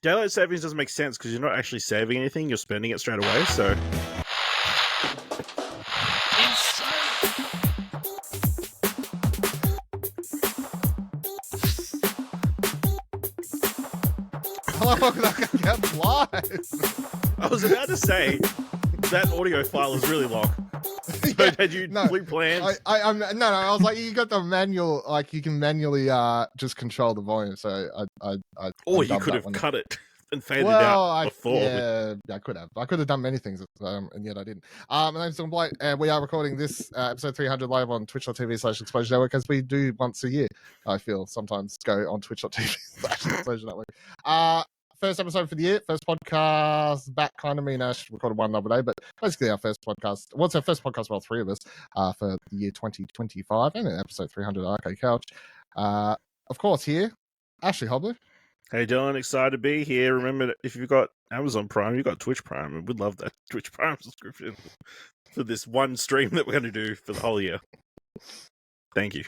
Daylight savings doesn't make sense because you're not actually saving anything; you're spending it straight away. So How long that can get live? I was about to say that audio file is really long. So had you pre-planned? I'm no. I was like, you got the manual, like you can manually just control the volume. So or you could have cut it and faded well, out before. I could have. I could have done many things, and yet I didn't. My name's Tom Blight, and we are recording this episode 300 live on twitch.tv/Exposure Network, as we do once a year. I feel sometimes go on twitch.tv/Exposure Network. First episode for the year, first podcast back. Kind of mean Ash recorded one the other day, but basically our first podcast. What's our first podcast for all three of us for the year 2025, and episode 300 Arcade Couch. Of course, here Ashley Hobley. Hey Dylan, excited to be here. Remember, if you've got Amazon Prime, you've got Twitch Prime, and we'd love that Twitch Prime subscription for this one stream that we're going to do for the whole year. Thank you.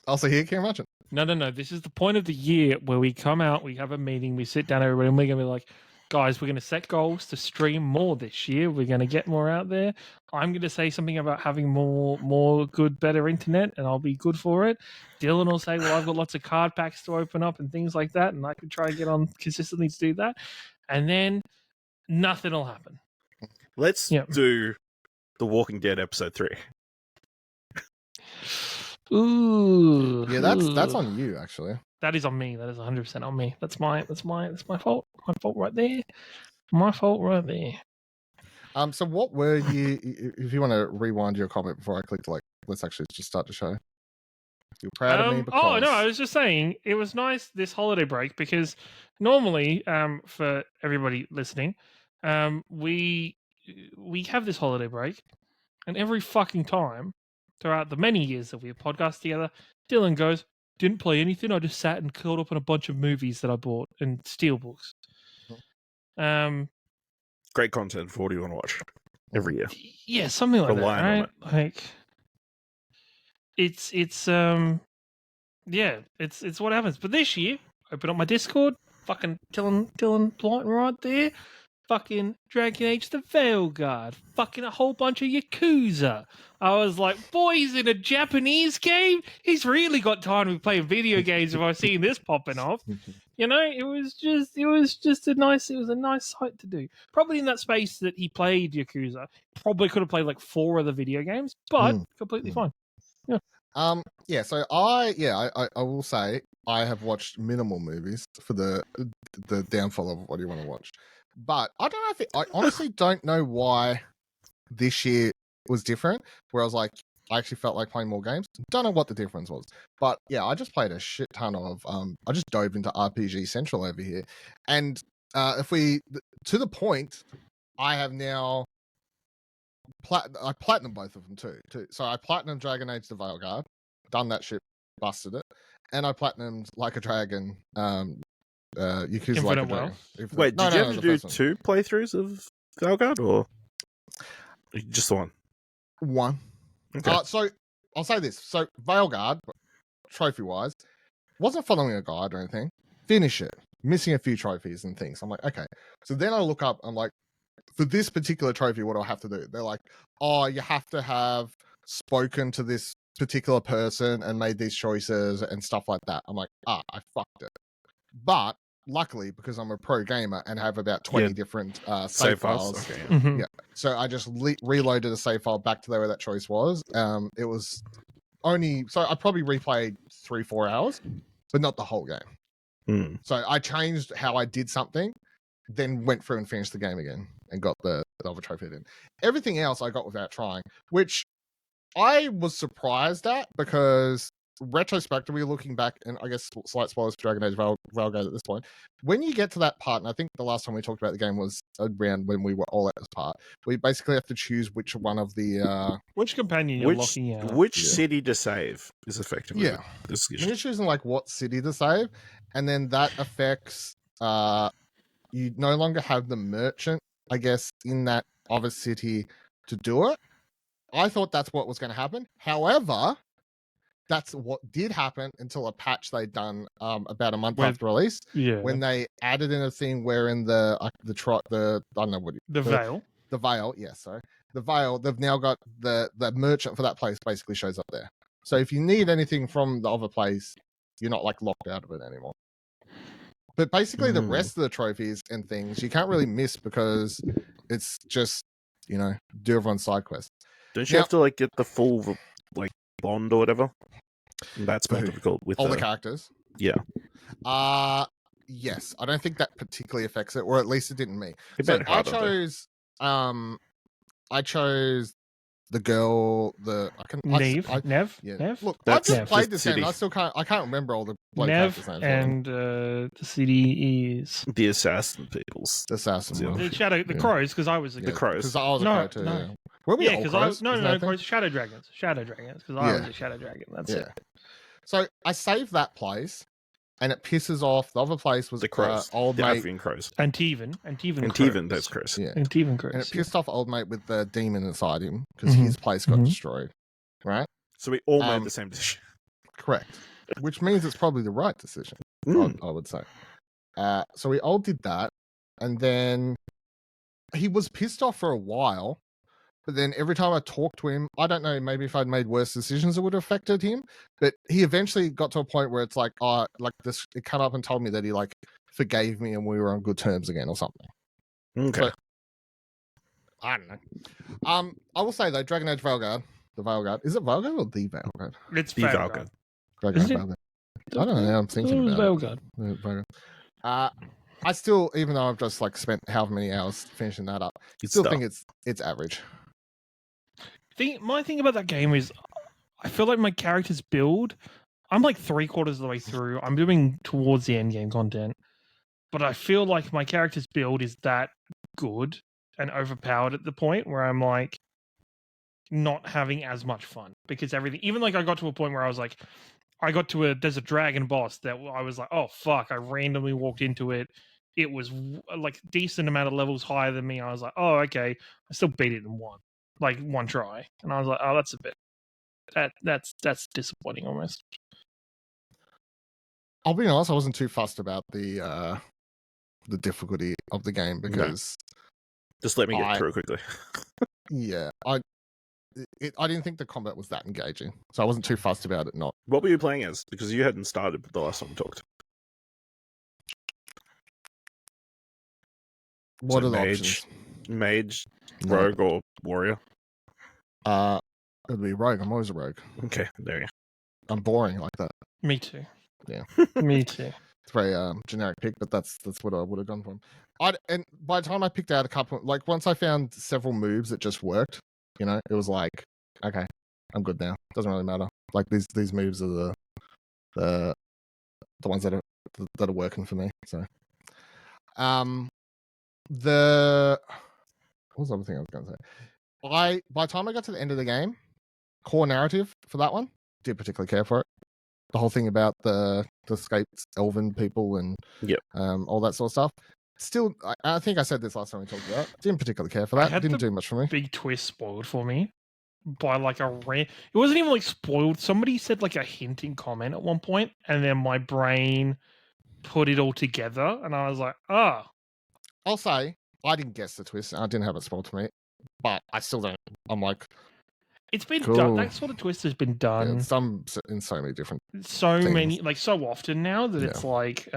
Also here, Kieran Merchant. No. This is the point of the year where we come out, we have a meeting, we sit down, everybody, and we're going to be like, guys, we're going to set goals to stream more this year. We're going to get more out there. I'm going to say something about having more good, better internet, and I'll be good for it. Dylan will say, well, I've got lots of card packs to open up and things like that, and I could try and get on consistently to do that. And then nothing will happen. Let's do The Walking Dead episode 3. Ooh. Yeah, that's on you, actually. That is on me. That is 100% on me. That's my fault. My fault right there. My fault right there. So what were you, if you want to rewind your comment before I click like, let's actually just start the show. You're proud of me because... Oh, no, I was just saying, it was nice this holiday break because normally, for everybody listening, we have this holiday break, and every fucking time throughout the many years that we have podcasted together, Dylan goes, didn't play anything, I just sat and curled up on a bunch of movies that I bought and steelbooks. Great content for what you want to watch every year. Yeah, something like Relying that, right? on it. Like, it's what happens. But this year, open up my Discord, fucking Dylan Blight right there, fucking Dragon Age the Veilguard, fucking a whole bunch of Yakuza. I was like, boy, he's in a Japanese game? He's really got time to be playing video games if I've seen this popping off. You know, it was a nice sight to do. Probably in that space that he played Yakuza, probably could have played like 4 other video games, but completely fine. Yeah. So I will say I have watched minimal movies for the downfall of what do you want to watch. But I don't know I honestly don't know why this year was different, where I was like, I actually felt like playing more games. Don't know what the difference was. But yeah, I just played a shit ton of, I just dove into RPG Central over here. And to the point, I have now, I platinum both of them too. So I platinum Dragon Age the Veilguard, done that shit, busted it. And I platinumed Like a Dragon, Yakuza Like a Dragon. Wait, did you have to do 2 playthroughs of Veilguard, or just one? One. Okay. So I'll say this. So Veilguard, trophy-wise, wasn't following a guide or anything. Finish it. Missing a few trophies and things. I'm like, okay. So then I look up, I'm like, for this particular trophy, what do I have to do? They're like, oh, you have to have spoken to this particular person and made these choices and stuff like that. I'm like, I fucked it. But luckily, because I'm a pro gamer and have about 20 different save files, okay, yeah. So I just reloaded a save file back to where that choice was. It was only, so I probably replayed 3-4 hours, but not the whole game. So I changed how I did something, then went through and finished the game again and got the other trophy in. Everything else I got without trying, which I was surprised at, because retrospectively looking back, and I guess slight spoilers for Dragon Age Veilguard at this point, when you get to that part, and I think the last time we talked about the game was around when we were all at this part, we basically have to choose which one of the which companion you're locking out, which city to save is effectively the discussion. You're choosing like what city to save, and then that affects you no longer have the merchant, I guess, in that other city to do it. I thought that's what was going to happen. However, that's what did happen until a patch they'd done about a month When- after release, Yeah. when they added in a thing wherein the I don't know what the veil. the veil, yes, sorry, the veil. They've now got the merchant for that place basically shows up there. So if you need anything from the other place, you're not like locked out of it anymore. But basically, the rest of the trophies and things you can't really miss because it's just do everyone's side quest. Don't you have to like get the full like bond or whatever? That's more Who? difficult with All the characters. Yeah. Yes. I don't think that particularly affects it, or at least it didn't me. It So made it harder, though. I chose the girl. Nev. Yeah. Nev. Look, I've That's just Nev. played just this game. city. I can't remember all the bloody Nev characters' names. and the city is The assassin peoples. The assassin Yeah. one. the crows because I was a The crows. Because I was a No, crow too. no. Yeah. Were we Yeah, all because crows? no, Isn't that a thing? crows, shadow dragons because I was a shadow dragon. That's it. So I saved that place, and it pisses off. The other place was The crows. old the mate. African crows. Antivan Antivan, that's crows. Yeah. Antivan crows. And it pissed off old mate with the demon inside him because his place got destroyed. Right? So we all made the same decision. Correct. Which means it's probably the right decision, I would say. So we all did that, and then he was pissed off for a while. But then every time I talked to him, I don't know, maybe if I'd made worse decisions, it would have affected him. But he eventually got to a point where it's like, it came up and told me that he like forgave me and we were on good terms again or something. Okay. So, I don't know. I will say though, Dragon Age Veilguard, the Veilguard, is it Veilguard or the Veilguard? It's The Veilguard. Dragon Isn't it? Veilguard. I don't know. I'm thinking It was about Veilguard. Veilguard. I still, even though I've just like spent however many hours finishing that up, It's still stuff. think it's average. My thing about that game is I feel like my character's build, I'm like 3/4 of the way through. I'm doing towards the end game content, but I feel like my character's build is that good and overpowered at the point where I'm like not having as much fun because everything, even like I got to a point where I was like, there's a dragon boss that I was like, oh fuck, I randomly walked into it. It was like decent amount of levels higher than me. I was like, oh okay, I still beat it in one try, and I was like, oh, that's a bit that's disappointing almost. I'll be honest, I wasn't too fussed about the difficulty of the game because Just let me get through quickly. yeah, I didn't think the combat was that engaging, so I wasn't too fussed about it. Not What were you playing as? Because you hadn't started the last time we talked. what So are the mage, options? Mage, No. rogue, or warrior? It'd be rogue. I'm always a rogue. Okay, there you go. I'm boring like that. Me too. Yeah. Me too. It's a very generic pick, but that's what I would have gone for. And by the time I picked out a couple, like once I found several moves that just worked, it was like, okay, I'm good now. Doesn't really matter. Like these moves are the ones that are working for me. So, what was the other thing I was going to say? By the time I got to the end of the game, core narrative for that one, didn't particularly care for it. The whole thing about the escaped elven people and all that sort of stuff. Still, I think I said this last time we talked about it. Didn't particularly care for that. It didn't do much for me. Big twist spoiled for me by like it wasn't even like spoiled. Somebody said like a hinting comment at one point, and then my brain put it all together, and I was like, I'll say I didn't guess the twist. I didn't have it spoiled to me, but I still don't. I'm like, it's been cool. done. That sort of twist has been done it's done in so many different. So things. many, like so often now that it's like,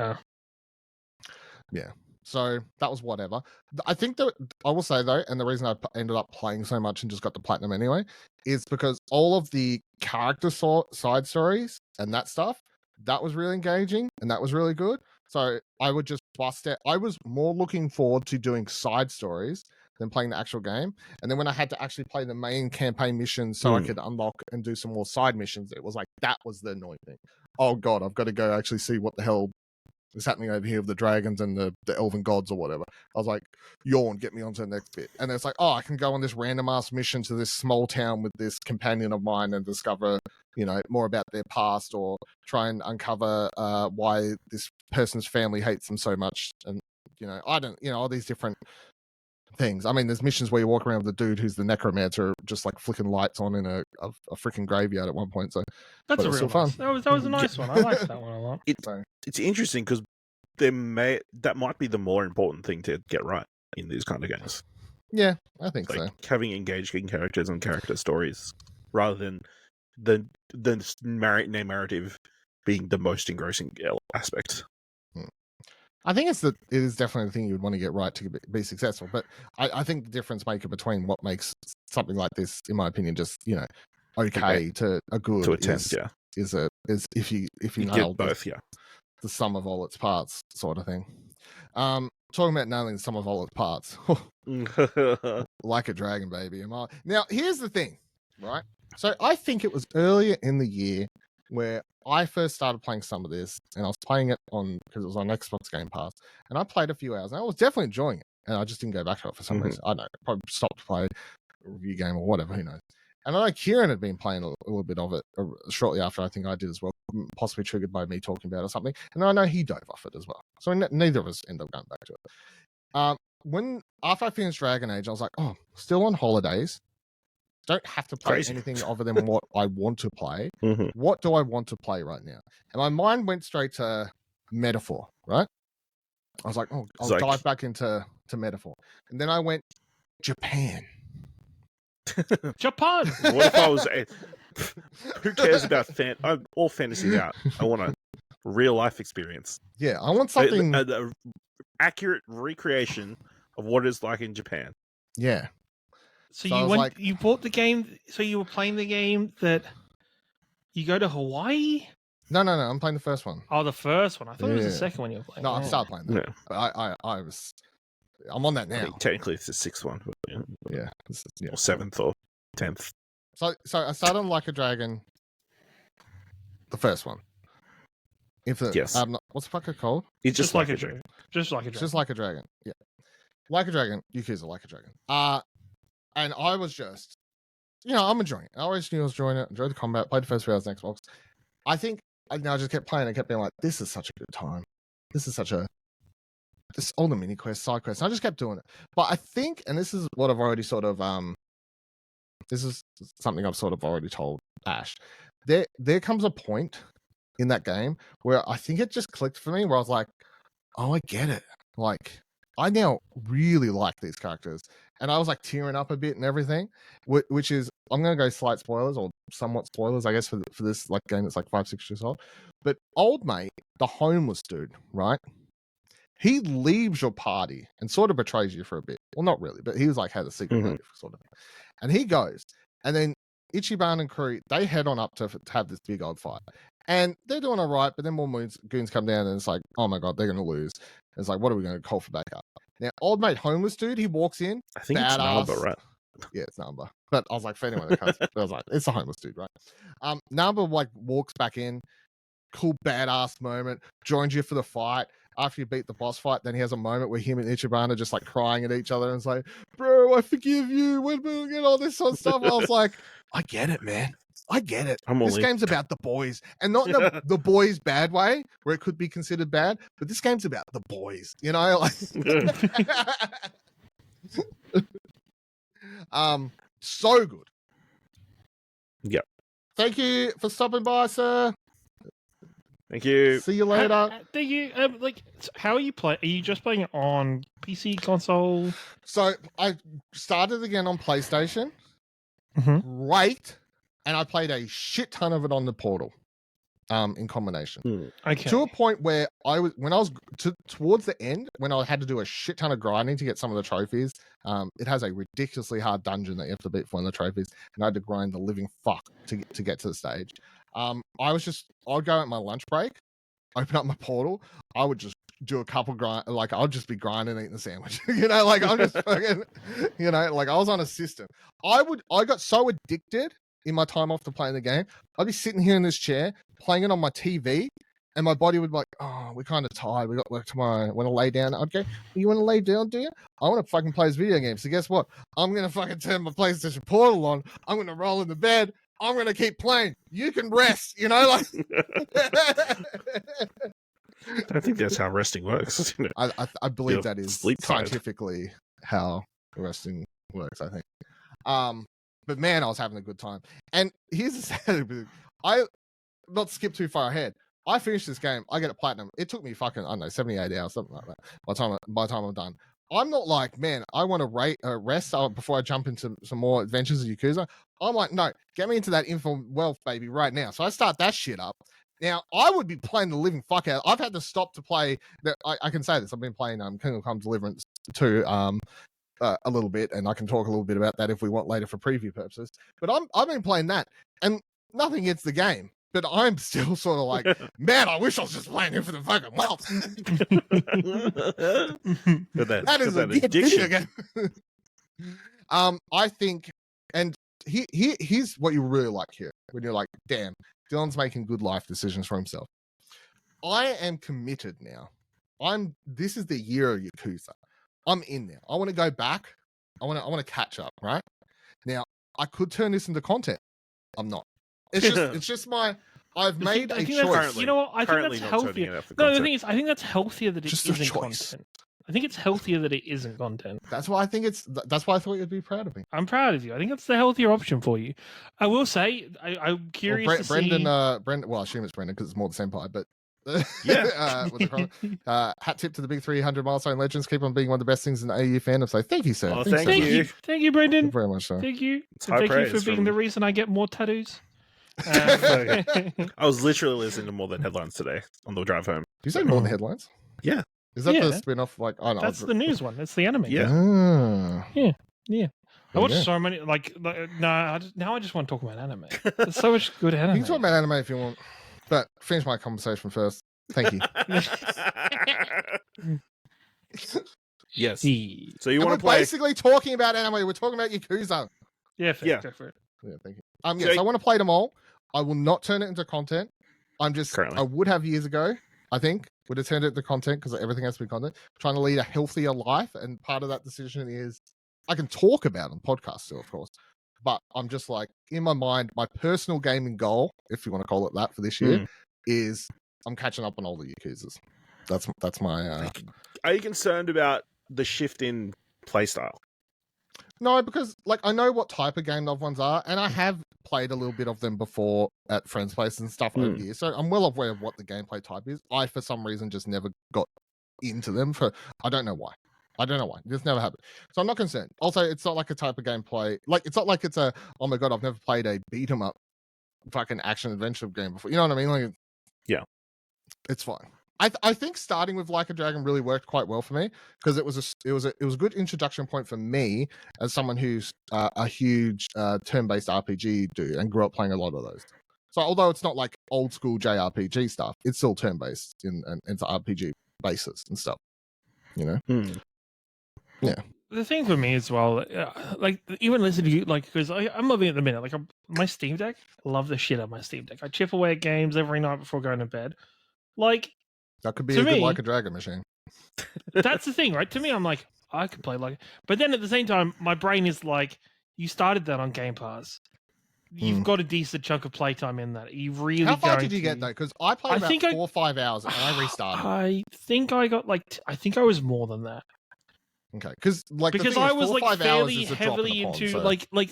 yeah. So that was whatever. I think that I will say though, and the reason I ended up playing so much and just got the platinum anyway, is because all of the character side stories and that stuff, that was really engaging and that was really good. So I would just bust it. I was more looking forward to doing side stories than playing the actual game. And then when I had to actually play the main campaign missions so I could unlock and do some more side missions, it was like, that was the annoying thing. Oh God, I've got to go actually see what the hell is happening over here with the dragons and the elven gods or whatever. I was like, yawn, get me onto the next bit. And it's like, oh, I can go on this random ass mission to this small town with this companion of mine and discover, more about their past or try and uncover why this person's family hates them so much. And, all these different things. I mean, there's missions where you walk around with a dude who's the necromancer, just like flicking lights on in a freaking graveyard at one point. So That's but a it's real still nice. fun. That was a nice one. I liked that one a lot. It's interesting because that might be the more important thing to get right in these kind of games. Yeah, I think Like so. having engaging characters and character stories rather than the narrative being the most engrossing aspect. I think it is definitely the thing you would want to get right to be successful. But I think the difference maker between what makes something like this, in my opinion, just okay to a good To attempt, is if you nail get both, the sum of all its parts sort of thing. Talking about nailing the sum of all its parts, like a dragon, baby. Now here's the thing, right? So I think it was earlier in the year where I first started playing some of this, and I was playing it because it was on Xbox Game Pass, and I played a few hours, and I was definitely enjoying it, and I just didn't go back to it for some reason. I don't know, probably stopped to play a review game or whatever, who knows. And I know Kieran had been playing a little bit of it shortly after I think I did as well, possibly triggered by me talking about it or something, and I know he dove off it as well. So neither of us ended up going back to it. After I finished Dragon Age, I was like, oh, still on holidays. Don't have to play anything other than what I want to play. What do I want to play right now? And my mind went straight to Metaphor, right? I was like, oh, I'll dive back into Metaphor. And then I went, Japan. Japan! What if I was... Who cares about I'm all fantasy out. I want a real-life experience. Yeah, I want something... An accurate recreation of what it's like in Japan. Yeah. So you bought the game, so you were playing the game that you go to Hawaii? No, I'm playing the first one. Oh, the first one. I thought it was the second one you were playing. No, I've started playing that. Yeah. But I'm on that now. I mean, technically it's the sixth one. But yeah. Or seventh or 10th. So I started on Like a Dragon, the first one. Yes. What's the fuck it called? It's just like a dragon. Just like a dragon. Just like a dragon. Yeah. Like a Dragon, Yakuza Like a Dragon. And I was just, I'm enjoying it. I always knew I was enjoying it. Enjoyed the combat. Played the first few hours on Xbox. I think I just kept playing. I kept being like, this is such a good time. This is all the mini quests, side quests. And I just kept doing it. But I think, and this is what I've already sort of, this is something I've sort of already told Ash. There comes a point in that game where I think it just clicked for me, where I was like, oh, I get it. Like, I now really like these characters. And I was like tearing up a bit and everything, which is, I'm going to go slight spoilers or somewhat spoilers, I guess, for this like game that's like 5-6 years old. But old mate, the homeless dude, right? He leaves your party and sort of betrays you for a bit. Well, not really, but he was like, had a secret motive sort of thing. And he goes, and then Ichiban and crew, they head on up to have this big old fight. And they're doing all right, but then more goons come down and it's like, oh my God, they're going to lose. And it's like, what are we going to call for backup? Now, old mate homeless dude, he walks in. I think it's Namba, right? Yeah, it's Namba. But I was like, for anyone that comes, I was like, it's a homeless dude, right? Namba like walks back in, cool badass moment, joins you for the fight. After you beat the boss fight, then he has a moment where him and Ichiban are just like crying at each other and it's like, bro, I forgive you. When will get all this sort of stuff? I was like, I get it, man. I get it. This game's about the boys, and not the boys bad way, where it could be considered bad, but this game's about the boys, like. So good. Yep. Thank you for stopping by, sir. Thank you. See you later. How are you playing? Are you just playing it on PC, console? So I started again on PlayStation. Great. And I played a shit ton of it on the Portal, in combination. Okay. To a point where towards the end, when I had to do a shit ton of grinding to get some of the trophies, it has a ridiculously hard dungeon that you have to beat for one of the trophies, and I had to grind the living fuck to get to the stage. I'd go at my lunch break, open up my Portal, I would just do a couple I'll just be grinding, eating the sandwich. I'm just fucking, like I was on a system. I got so addicted in my time off to playing the game. I'd be sitting here in this chair playing it on my TV, and my body would be like, oh, we're kind of tired. We got work tomorrow. I want to lay down. I'd go, you want to lay down, do you? I want to fucking play this video game. So guess what? I'm going to fucking turn my PlayStation Portal on. I'm going to roll in the bed. I'm going to keep playing. You can rest, like. I think that's how resting works. I believe that is scientifically how resting works, I think. But man, I was having a good time. And here's the sad bit. Not to skip too far ahead. I finished this game. I get a platinum. It took me fucking, I don't know, 78 hours, something like that. By the time I'm done. I'm not like, man, I want to rest before I jump into some more adventures of Yakuza. I'm like, no, get me into that info wealth, baby, right now. So I start that shit up. Now, I would be playing the living fuck out. I've had to stop to play. I can say this. I've been playing Kingdom Come Deliverance 2 a little bit, and I can talk a little bit about that if we want later for preview purposes. But I've been playing that, and nothing against the game. But I'm still sort of like, man, I wish I was just playing it for the fucking wealth. That is a good video game. I think, and here's what you really like here. When you're like, damn, Dylan's making good life decisions for himself. I am committed now. This is the year of Yakuza. I'm in there. I want to go back. I want to catch up, right? Now, I could turn this into content. I'm not. It's just my. I've made a choice. You know what? I think that's healthier. No, the thing is, I think that's healthier that it isn't content. I think it's healthier that it isn't content. That's why I think it's. That's why I thought you'd be proud of me. I'm proud of you. I think that's the healthier option for you. I will say, I'm curious to Brendan, see. Brendan. Well, I assume it's Brendan because it's more the senpai, but. Yeah. Hat tip to the big 300 milestone legends. Keep on being one of the best things in the AU fandom. So thank you, sir. Oh, thank you. Thank you, Brendan. Very much so. Thank you. It's And thank you for being the reason I get more tattoos. I was literally listening to More Than Headlines today on the drive home. You say More Than Headlines? Yeah. Is that the spin-off? Like, I don't know. That's the news one. It's the anime. Yeah. Yeah. I watched so many. Now I just want to talk about anime. There's so much good anime. You can talk about anime if you want, but finish my conversation first. Thank you. Yes. So you want to play? Basically talking about anime. We're talking about Yakuza. Yeah. Go for it. Yeah. Thank you. Yes, I want to play them all. I will not turn it into content. I'm just. Currently. I would have years ago. I think would have turned it into content because everything has to be content. Trying to lead a healthier life, and part of that decision is I can talk about it on podcasts still, of course. But I'm just like in my mind, my personal gaming goal, if you want to call it that, for this year, is I'm catching up on all the Yakuzas. That's my. Are you concerned about the shift in playstyle? No, because like I know what type of game loved ones are, and I have played a little bit of them before at friends' places and stuff over here, so I'm well aware of what the gameplay type is. I, for some reason, just never got into them. I don't know why. This never happened. So I'm not concerned. Also, it's not like a type of gameplay. Like it's not like it's a oh my god, I've never played a beat 'em up fucking action adventure game before. You know what I mean? Like, yeah, it's fine. I think starting with Like a Dragon really worked quite well for me because it was a good introduction point for me as someone who's a huge turn-based RPG dude and grew up playing a lot of those. So although it's not like old school JRPG stuff, it's still turn-based into RPG basis and stuff. You know? Yeah. The thing for me as well, like even listening to you, like because I'm loving it at the minute. Like my Steam Deck, I love the shit out of my Steam Deck. I chip away at games every night before going to bed. Like. That could be a good Like a Dragon machine. That's the thing, right? To me, I'm like, I could play like... But then at the same time, my brain is like, you started that on Game Pass. You've got a decent chunk of playtime in that. You really How far did you get, though? Because I played about 4 or 5 hours and I restarted. I think I got I think I was more than that. Okay, because I was like fairly heavily into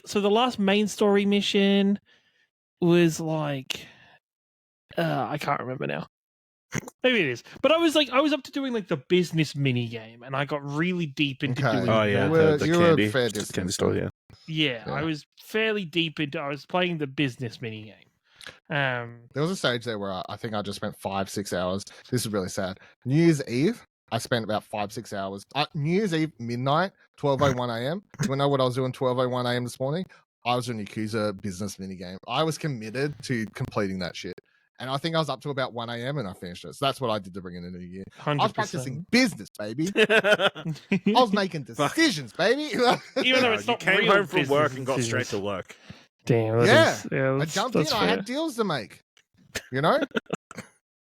so the last main story mission was like I can't remember now. Maybe it is, but I was up to doing like the business mini game, and I got really deep into doing. Oh yeah, the candy store. Yeah, I was fairly deep into. I was playing the business mini game. There was a stage there where I think I just spent 5-6 hours. This is really sad. New Year's Eve, I spent about 5-6 hours. New Year's Eve midnight, 12:01 a.m. You know what I was doing 12:01 a.m. this morning? I was doing Yakuza business mini game. I was committed to completing that shit. And I think I was up to about 1 a.m. and I finished it. So that's what I did to bring in the new year. 100%. I was practicing business, baby. I was making decisions, baby. Even though it's not came home from work and got straight to work. Damn. I jumped in. I had deals to make. You know?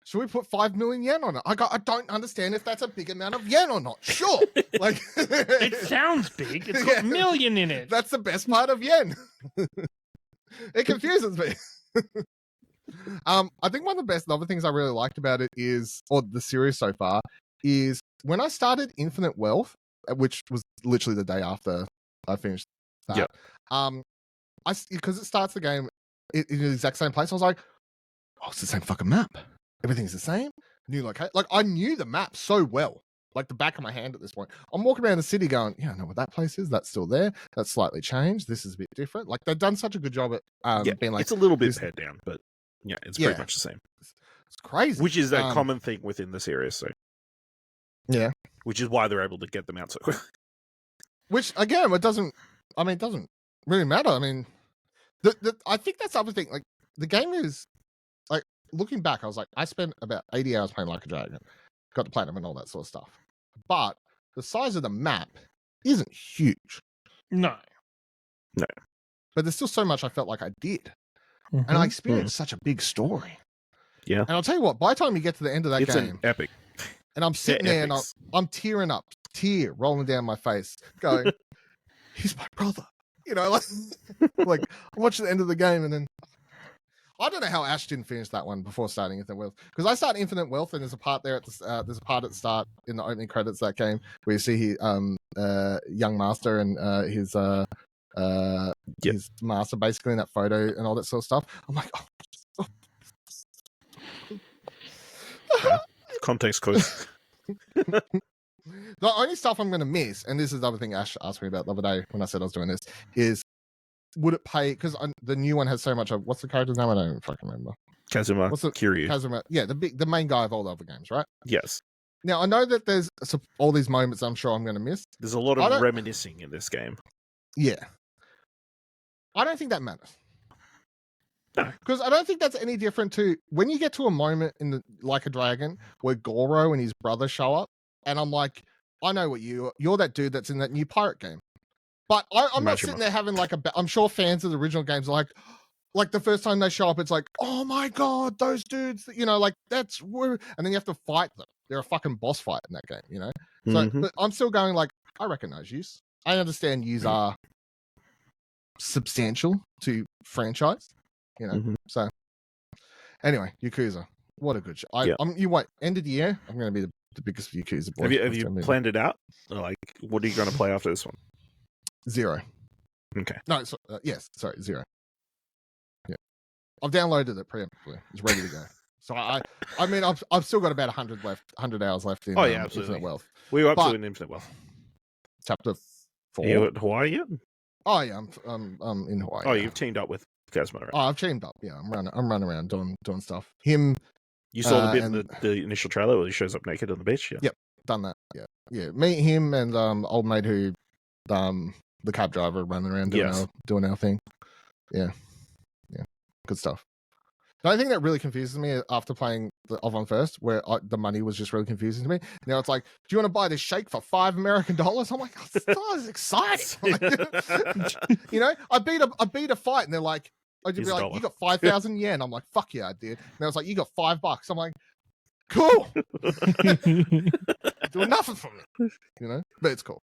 Should we put 5 million yen on it? I don't understand if that's a big amount of yen or not. Sure. Like it sounds big. It's got million in it. That's the best part of yen. It confuses me. I think one of the best other things I really liked about it is, or the series so far, is when I started Infinite Wealth, which was literally the day after I finished that. Yep. Because it starts the game in the exact same place. I was like, oh, it's the same fucking map. Everything's the same. New location. Like I knew the map so well, like the back of my hand at this point. I'm walking around the city going, yeah, I know what that place is. That's still there. That's slightly changed. This is a bit different. Like they've done such a good job at being like, it's a little bit this- pared down, but yeah, it's pretty much the same. It's crazy. Which is a common thing within the series, so yeah. Which is why they're able to get them out so quick. Which again, it doesn't really matter. I mean, I think that's the other thing. Like the game is like looking back, I was like, I spent about 80 hours playing Like a Dragon, got the platinum and all that sort of stuff. But the size of the map isn't huge. No. But there's still so much I felt like I did. And I experienced such a big story. Yeah. And I'll tell you what, by the time you get to the end of that It's game, an epic. and I'm sitting there and I'm tearing up, tear rolling down my face, going, he's my brother. You know, like I watched the end of the game and then I don't know how Ash didn't finish that one before starting Infinite Wealth. Because I start Infinite Wealth and there's a part there at the there's a part at the start in the opening credits of that game where you see young master and his master basically in that photo and all that sort of stuff. I'm like, oh. Context clues. The only stuff I'm going to miss, and this is the other thing Ash asked me about the other day when I said I was doing this, is would it pay? Because the new one has so much of what's the character's name? I don't even fucking remember. Kazuma Kiryu. Kazuma, yeah, the main guy of all the other games, right? Yes. Now I know that there's all these moments I'm sure I'm going to miss. There's a lot of reminiscing in this game. Yeah, I don't think that matters. No. Because I don't think that's any different to when you get to a moment in the Like a Dragon where Goro and his brother show up, and I'm like, I know what you're that dude that's in that new pirate game. But I'm not sitting there having like I'm sure fans of the original games are like the first time they show up, it's like, oh my God, those dudes, you know, like that's where, and then you have to fight them. They're a fucking boss fight in that game, you know? So but I'm still going like, I recognize yous. I understand yous are substantial to franchise, you know? So anyway, Yakuza. What a good show. You wait, end of the year, I'm going to be the biggest Yakuza boy. Have you planned it out? Like, what are you going to play after this one? 0. Okay. No, yes, sorry, 0. Yeah, I've downloaded it preemptively. It's ready to go. So I mean, I've still got about 100 hours left in. Absolutely. Infinite Wealth. We were up to in Infinite Wealth. Chapter 4. Are you at Hawaii yet? Oh yeah, I'm in Hawaii. Oh, you've teamed up with Kazuma, right? Oh, I've teamed up. Yeah, I'm running around doing stuff. You saw the bit in the initial trailer where he shows up naked on the beach. Yeah. Yep, done that. Yeah. Me, him, and old mate who the cab driver running around doing our thing. Yeah, good stuff. The only thing that really confuses me after playing the Ovan first, where the money was just really confusing to me. Now it's like, do you want to buy this shake for $5 American? I'm like, oh, this is exciting. You know, I beat a fight, and they're like, I'd be like, you got 5,000 yen. I'm like, fuck yeah, I did. And I was like, you got $5. I'm like, cool. Doing nothing for me, you know, but it's cool.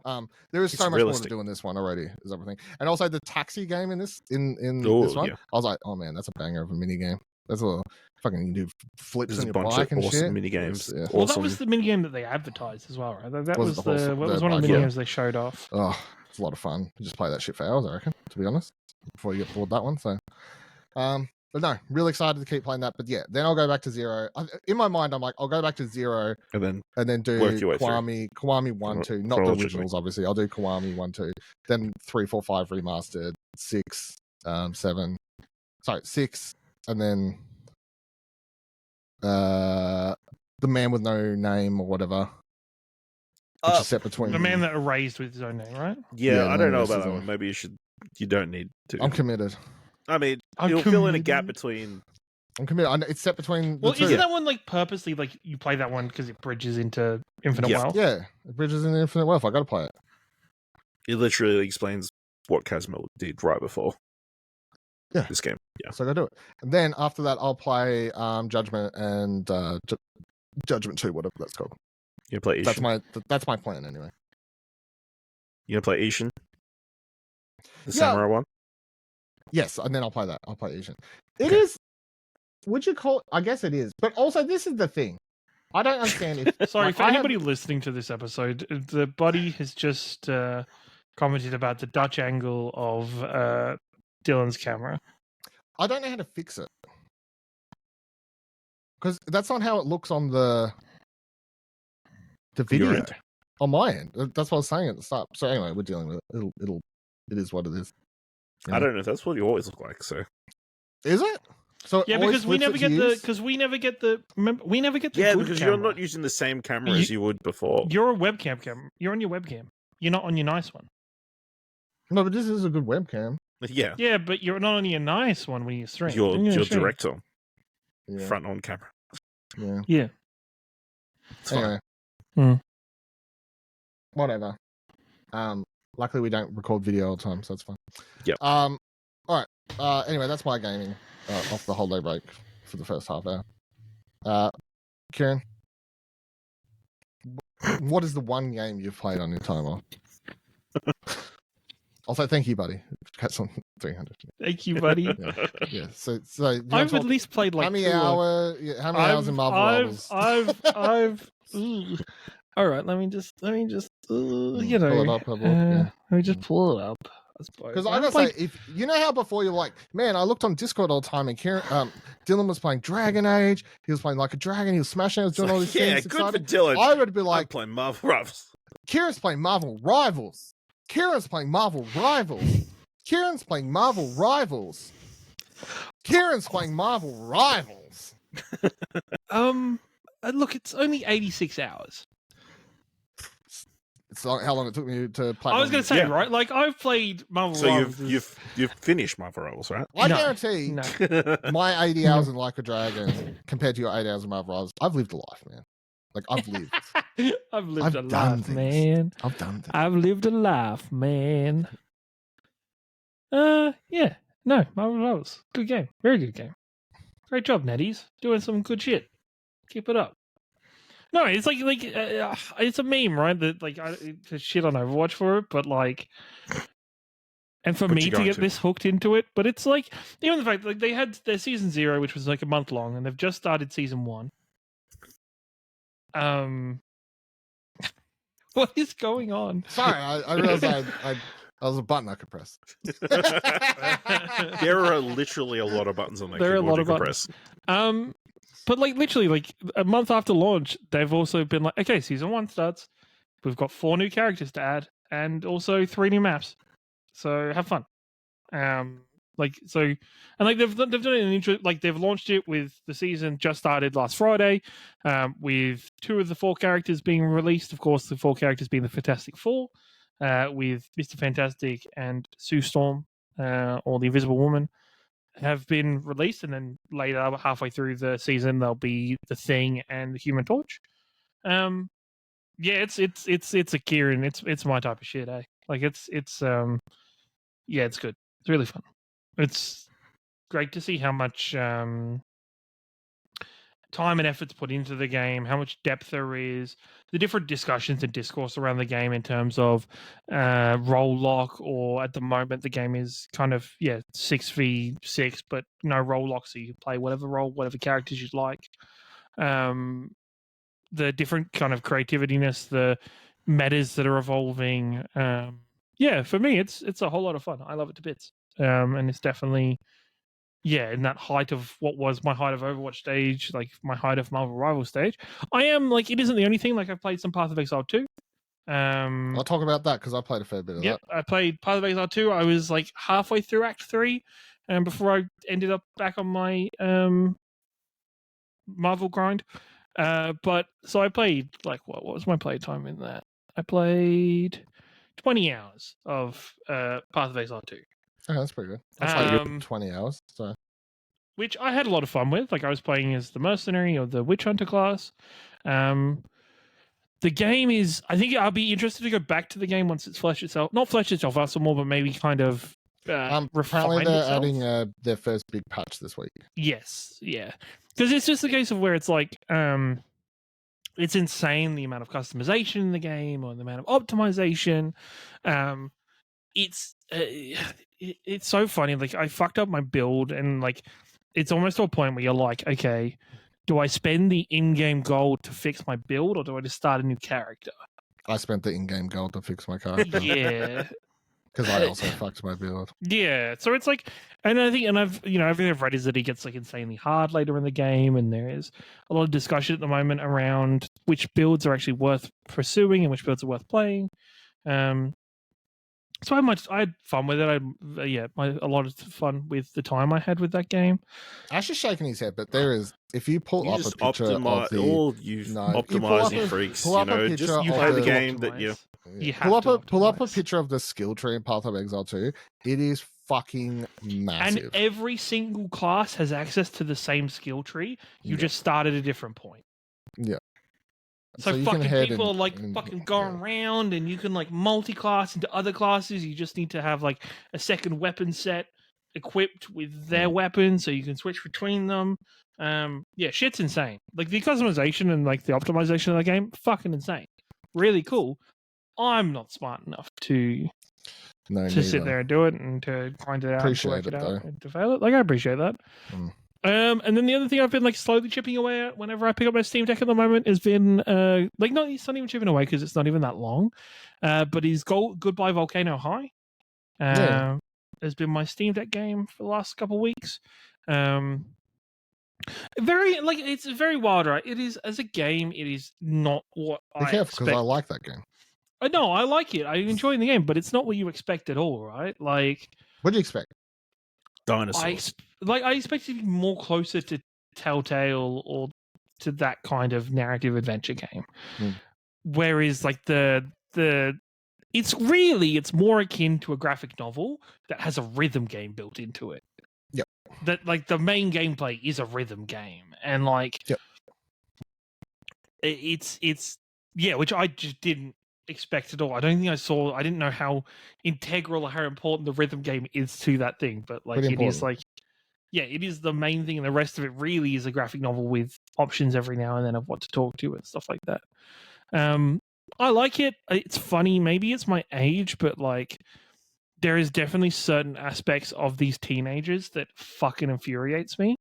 There is so much more to do in this one already, is everything. And also the taxi game in this this one, I was like, oh man, that's a banger of a mini game. That's a little fucking, you do flips on your bike and shit. Mini games. Yeah. Well, that was the mini game that they advertised as well, right? That was one of the mini games they showed off. Oh, it's a lot of fun. You just play that shit for hours, I reckon, to be honest, before you get bored that one. So, but no, really excited to keep playing that. But yeah, then I'll go back to 0. In my mind, I'm like, I'll go back to 0 and then do Kiwami 1, 2, not the originals, obviously. I'll do Kiwami 1, 2, then 3, 4, 5 remastered, 6, 7, sorry, 6, and then the Man with No Name or whatever. Which is set between the man that erased with his own name, right? Yeah, I don't know about that one. Maybe you don't need to. I'm committed. I mean, it'll fill in a gap between. I'm committed. It's set between. Well, isn't that one like purposely like you play that one because it bridges into Infinite Wealth? Yeah, it bridges into Infinite Wealth. I got to play it. It literally explains what Kazuma did right before. Yeah, this game. Yeah, so I got to do it. And then after that, I'll play Judgment and Judgment 2, whatever that's called. You play Ishin. That's my plan anyway. You gonna play Ishin? The samurai one? Yes, and then I'll play that. I'll play Ishin. It is. Would you call? I guess it is. But also, this is the thing. I don't understand if. Sorry, for anybody listening to this episode, the buddy has just commented about the Dutch angle of Dylan's camera. I don't know how to fix it. Because that's not how it looks on the video. end? On my end. That's what I was saying at the start. So anyway, we're dealing with it. It is what it is. I don't know if that's what you always look like. So Is it? So it Yeah, always because we flips never it get to the use? because we never get the remember we never get the yeah, good because camera. you're not using the same camera as you would before. You're a webcam camera. You're on your webcam. You're not on your nice one. No, but this is a good webcam. Yeah, Yeah, but you're not on your nice one when you stream. your Then you're streaming. director Yeah. front on camera. Yeah. Yeah. It's fine. Anyway. Hmm. Whatever. Luckily we don't record video all the time, so that's fine. Yep. All right. Anyway, that's my gaming off the holiday break for the first half hour. Kieran, what is the one game you've played on your time off? I'll say thank you, buddy. Catch on 300. Thank you, buddy. Yeah. So you know, I've at least played like how many 2 or- how many hours in Marvel Rivals? I've. All right, let me just. You know, pull it up, have a look, yeah. let me just pull it up. I suppose. Because I haven't gotta say, played- if you know how before you're like, man, I looked on Discord all the time, and Kieran, Dylan was playing Dragon Age. He was playing like a dragon. He was smashing. He was doing all these yeah, things. good for excited. Dylan. I would be I'm like, playing Marvel Rivals. Kieran's playing Marvel Rivals. Kieran's playing Marvel Rivals. Kieran's playing Marvel Rivals. Kieran's playing Marvel Rivals. Look, it's only 86 hours. It's not how long it took me to play. I was going to say, Yeah. right? Like I've played Marvel. So Rivals. you've finished Marvel Rivals, right? I No, guarantee No. my 80 hours in Like a Dragon compared to your 8 hours in Marvel Rivals, I've lived a life, man. Like I've lived. I've lived I've a done life, things. man. I've done that. I've lived a life, man. Yeah. No, Marvel Rivals. Good game. Very good game. Great job, Netties. Doing some good shit. Keep it up. No, it's like it's a meme, right? That like to shit on Overwatch for it, but like, and for But me you're to going get to. this hooked into it, but it's like even the fact like they had their season 0, which was like a month long, and they've just started season 1. What is going on? Sorry, I realized I was a button I could press. There are literally a lot of buttons on that There are a keyboard lot you of can buttons. press. But like literally, like a month after launch, they've also been like, okay, season 1 starts. We've got 4 new characters to add, and also 3 new maps. So have fun. Like so, and like they've done it in intro. Like they've launched it with the season just started last Friday, with 2 of the 4 characters being released. Of course, the 4 characters being the Fantastic Four, with Mr. Fantastic and Sue Storm, or the Invisible Woman, have been released, and then later, halfway through the season, there'll be the Thing and the Human Torch. Yeah, it's a Kieran. It's my type of shit, eh? Like it's yeah, it's good. It's really fun. It's great to see how much time and effort's put into the game, how much depth there is, the different discussions and discourse around the game in terms of role lock, or at the moment the game is kind of 6v6, but no role lock, so you can play whatever characters you'd like. The different kind of creativiness, the metas that are evolving. For me, it's a whole lot of fun. I love it to bits. And it's definitely, in that height of what was my height of Overwatch stage, like my height of Marvel Rival stage. I am like, it isn't the only thing. Like I've played some Path of Exile 2. I'll talk about that because I played a fair bit of that. I played Path of Exile 2. I was like halfway through Act 3, and before I ended up back on my Marvel grind. But so I played like what was my playtime in that? I played 20 hours of Path of Exile 2. Oh, that's pretty good. That's like good 20 hours. So, which I had a lot of fun with. Like I was playing as the mercenary or the witch hunter class. The game is, I think I'll be interested to go back to the game once it's not fleshed itself out some more, but maybe kind of apparently refined they're itself. adding their first big patch this week. Yes, yeah. Because it's just a case of where it's like, it's insane the amount of customization in the game or the amount of optimization. It's so funny. Like I fucked up my build, and like it's almost to a point where you're like, okay, do I spend the in-game gold to fix my build, or do I just start a new character? I spent the in-game gold to fix my character. Yeah. Because I also fucked my build. Yeah, so it's like, and I think, and everything I've read is that it gets like insanely hard later in the game, and there is a lot of discussion at the moment around which builds are actually worth pursuing and which builds are worth playing. So I had fun with it. A lot of fun with the time I had with that game. Ash's shaking his head, but there is, if you pull You up a just picture of optimize the... all you No, if you pull optimizing up a- freaks. pull You up a know, picture just You play have the to game optimize. that you. You pull have up to pull up a optimize. picture of the skill tree in Path of Exile 2. It is fucking massive. And every single class has access to the same skill tree. You Yeah. just start at a different point. Yeah. So you can fucking head people and- are like and- fucking going around, and you can like multi-class into other classes. You just need to have like a second weapon set equipped with their weapon, so you can switch between them. Yeah, shit's insane. Like the customization and like the optimization of the game, fucking insane. Really cool. I'm not smart enough to No, sit neither. there and do it and to grind it out Appreciate and to work it, it out though. and to fail it. Like I appreciate that. Mm. And then the other thing I've been like slowly chipping away at whenever I pick up my Steam Deck at the moment has been it's not even chipping away because it's not even that long. But is Goodbye Volcano High. Yeah. Has been my Steam Deck game for the last couple of weeks. Very like it's very wild, right? It is as a game, it is not what Be I careful, expect. because I like that game. No, I like it. I enjoy the game, but it's not what you expect at all, right? Like What do you expect? Dinosaurs. I expect it to be more closer to Telltale or to that kind of narrative adventure game. Mm. Whereas like it's more akin to a graphic novel that has a rhythm game built into it. Yep. That like the main gameplay is a rhythm game, and like Yep. it's which I just didn't expect at all. I didn't know how integral or how important the rhythm game is to that thing, but like Pretty it is important. like it is the main thing, and the rest of it really is a graphic novel with options every now and then of what to talk to and stuff like that. I like it. It's funny. Maybe it's my age, but like there is definitely certain aspects of these teenagers that fucking infuriates me,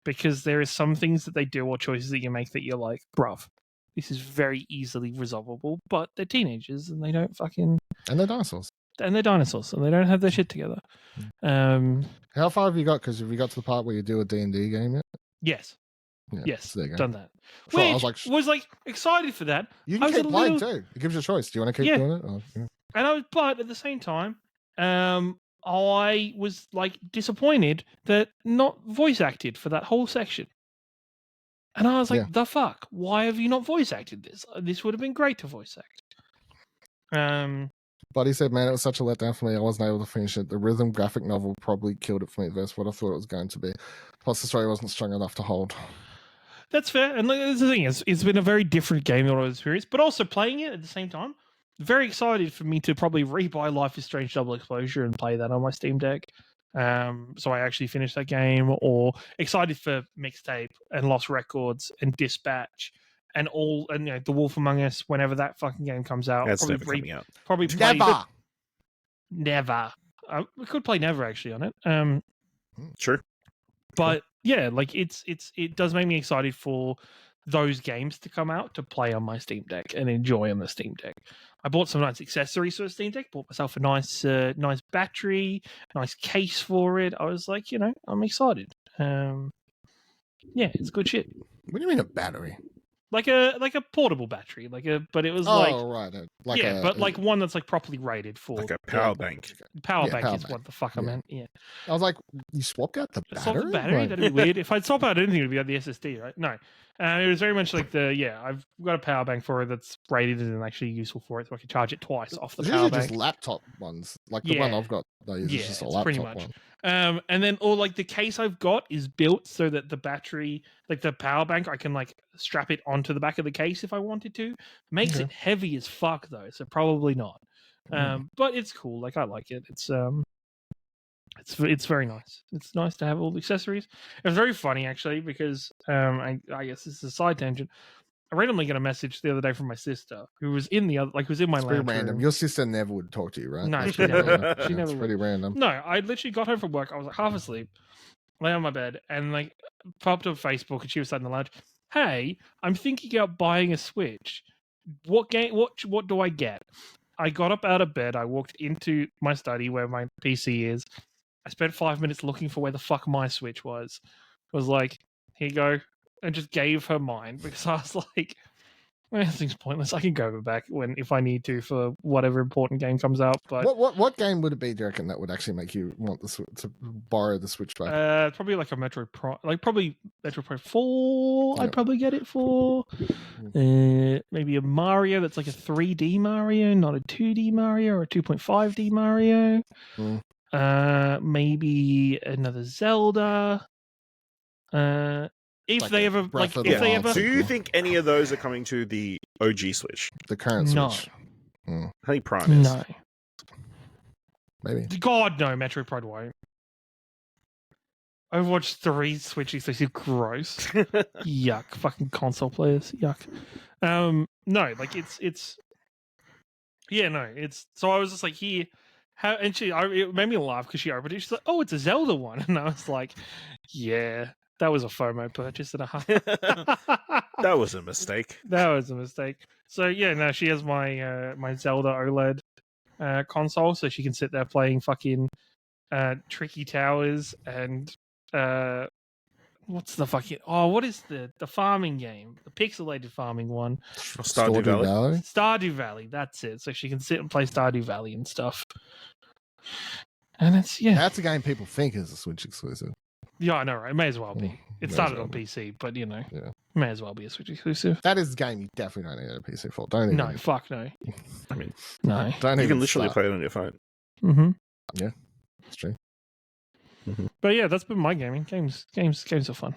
because there is some things that they do or choices that you make that you're like, bruv, this is very easily resolvable, but they're teenagers and they don't fucking... And they're dinosaurs. And they're dinosaurs and they don't have their shit together. How far have you got? Because have you got to the part where you do a D&D game yet? Yes. Yeah, Yes, so there you go. done that. Sure, I Which was like, excited for that. you I can was keep a playing little- too. It gives you a choice. Do you want to keep Yeah. doing it? Or, yeah. But at the same time, I was like disappointed that not voice acted for that whole section. And I was like, Yeah. the fuck? Why have you not voice acted this? This would have been great to voice act. But he said, man, it was such a letdown for me. I wasn't able to finish it. The rhythm graphic novel probably killed it for me versus what I thought it was going to be. Plus, the story wasn't strong enough to hold. That's fair. And like, that's the thing. It's been a very different game than what I was experienced, but also playing it at the same time. Very excited for me to probably rebuy Life is Strange Double Exposure and play that on my Steam Deck. So I actually finished that game, or excited for Mixtape and Lost Records and Dispatch and The Wolf Among Us whenever that fucking game comes out. That's never coming out. Probably play Never! Never. We could play Never actually on it. Sure. But yeah, like it does make me excited for those games to come out to play on my Steam Deck and enjoy on the Steam Deck. I bought some nice accessories for the Steam Deck. Bought myself a nice battery, nice case for it. I was like, I'm excited. Yeah, it's good shit. What do you mean a battery? Like a portable battery, but it was like one that's like properly rated for Like a power bank. Power Yeah, bank power is bank. what the fuck I Yeah. meuld. Yeah. I was like, you swapped out the battery? Swap the battery? Like- That'd be weird. If I'd swap out anything, it would be on the SSD, right? No. It was very much like I've got a power bank for it that's rated and actually useful for it, so I can charge it twice off the It's power usually bank. just laptop ones. Like the one Yeah. I've got, is Yeah, just a it's laptop pretty much. one. And then, or like the case I've got is built so that the battery, like the power bank, I can like strap it onto the back of the case if I wanted to. Makes Okay. it heavy as fuck though, so probably not. But it's cool. Like I like it. It's very nice. It's nice to have all the accessories. It was very funny actually because I guess this is a side tangent. I randomly got a message the other day from my sister who was in the other, like was in my It's pretty lounge random. room. Your sister never would talk to you, right? No, That's she pretty never random. would. She Yeah, never it's would. pretty random. No, I literally got home from work. I was like half asleep, lay on my bed, and like popped up Facebook, and she was sat in the lounge. Hey, I'm thinking about buying a Switch. what game? What do I get? I got up out of bed. I walked into my study where my PC is. I spent 5 minutes looking for where the fuck my Switch was. Was like, here you go, and just gave her mine because I was like, well, everything's pointless. I can go back if I need to for whatever important game comes out. But what game would it be, do you reckon, that would actually make you want to borrow the Switch back? probably like a Metroid Prime, like probably Metroid Prime 4. Yep. I'd probably get it for. Maybe a Mario that's like a 3D Mario, not a 2D Mario or a 2.5D Mario. Maybe another Zelda. If Like they a ever Breath like, of if the they Wild ever, Do you think any of those are coming to the OG Switch? The current No. Switch? I think Prime is. no, Maybe. God no, Metroid Prime won't. Overwatch 3 Switch exclusive, gross. Yuck, fucking console players, yuck. No, like it's yeah, no, it's so I was just like, here, how, and it made me laugh because she opened it. She's like, oh, it's a Zelda one, and I was like, yeah, that was a FOMO purchase and a half. That was a mistake. That was a mistake. So yeah, no, she has my my Zelda OLED console, so she can sit there playing fucking Tricky Towers and what's the fucking what is the farming game, the pixelated farming one, Stardew Valley. Stardew Valley. That's it. So she can sit and play Stardew Valley and stuff. And it's That's a game people think is a Switch exclusive. yeah, I know, right? It may as well be. May It as started well on be. PC, but you know, Yeah. may as well be a Switch exclusive. That is a game you definitely don't need a PC for. Don't even. No, fuck no. I mean, No. Don't you even can literally start. play it on your phone. Mm-hmm. It's true. But yeah, that's been my gaming. Games are fun.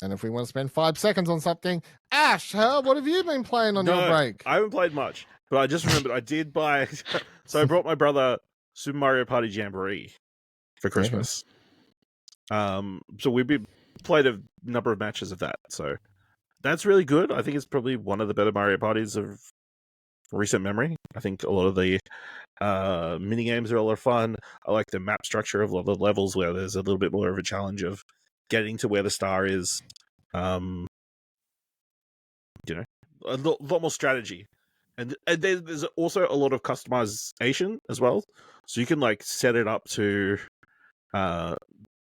And if we want to spend 5 seconds on something, Ash, what have you been playing on your break? I haven't played much, but I just remembered I did buy. So I brought my brother Super Mario Party Jamboree for Christmas. So we played a number of matches of that. So that's really good. I think it's probably one of the better Mario parties of recent memory. I think a lot of the mini games are a lot of fun. I like the map structure of a lot of the levels where there's a little bit more of a challenge of getting to where the star is. You know, a lot more strategy, and there's also a lot of customization as well. So you can like set it up to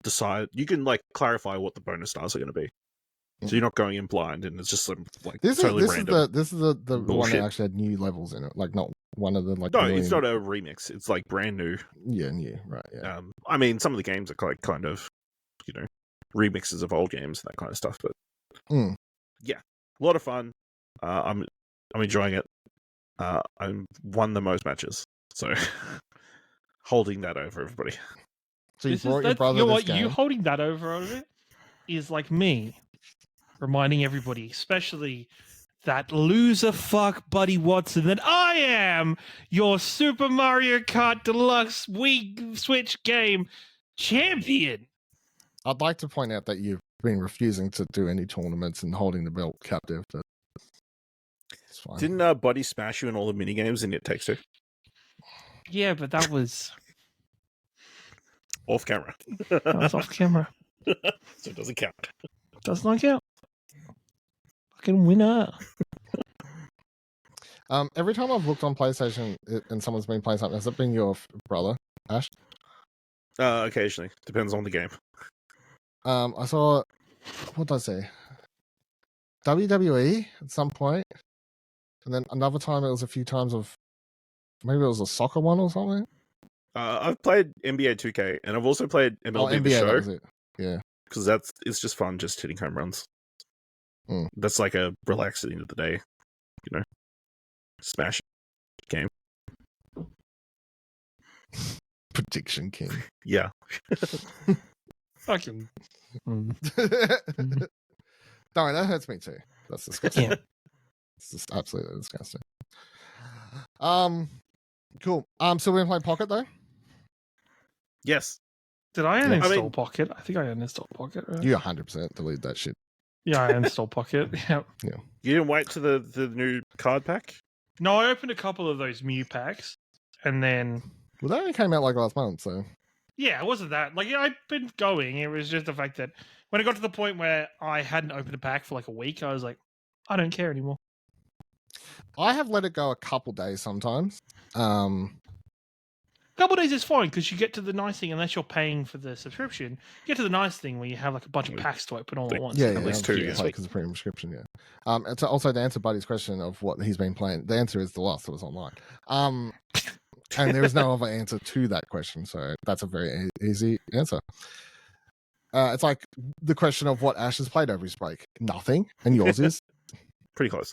decide. You can like clarify what the bonus stars are going to be. So you're not going in blind, and it's just like totally random. This is the one bullshit. that actually had new levels in it, like not one of the like. No, it's not a remix. It's like brand new. Yeah, new, right? Yeah. I mean, some of the games are kind of, you know, remixes of old games and that kind of stuff. But yeah, a lot of fun. I'm enjoying it. I won the most matches, so holding that over everybody. So you brought your brother this game. You holding that over it is like me reminding everybody, especially that loser fuck Buddy Watson, that I am your Super Mario Kart Deluxe Wii Switch game champion. I'd like to point out that you've been refusing to do any tournaments and holding the belt captive. But it's fine. Didn't Buddy smash you in all the mini games in It Takes Two? Yeah, but that was Off camera. off camera. So it doesn't count. Does not count. Fucking winner. Every time I've looked on PlayStation and someone's been playing something, has it been your brother, Ash? Occasionally. Depends on the game. I saw, what did I say? WWE at some point. And then another time it was a few times of, maybe it was a soccer one or something. I've played NBA 2K, and I've also played MLB NBA, The Show. that was it. Yeah. Because it's just fun just hitting home runs. Mm. That's like a relax at the end of the day. You know? Smash game. Prediction King. Yeah. Fucking. Darn, that hurts me too. That's disgusting. Yeah. It's just absolutely disgusting. Cool. So we're gonna play Pocket though? Yes. Did I uninstall I mean- Pocket? I think I uninstalled Pocket. Right? You 100% delete that shit. Yeah, I uninstalled Pocket. Yeah. You didn't wait to the new card pack? No, I opened a couple of those Mew packs, and then Well, that only came out like last month, so yeah, it wasn't that. Like I'd been going. It was just the fact that when it got to the point where I hadn't opened a pack for like a week, I was like, I don't care anymore. I have let it go a couple days sometimes. A couple of days is fine because you get to the nice thing, unless you're paying for the subscription. You get to the nice thing where you have like a bunch of packs to open all at once. Yeah, At least two, yeah. because of premium subscription. Yeah. And to also to answer Buddy's question of what he's been playing, the answer is The Last of Us Online. And there is no other answer to that question, so that's a very easy answer. It's like the question of what Ash has played over his break. Nothing, and yours is Pretty close.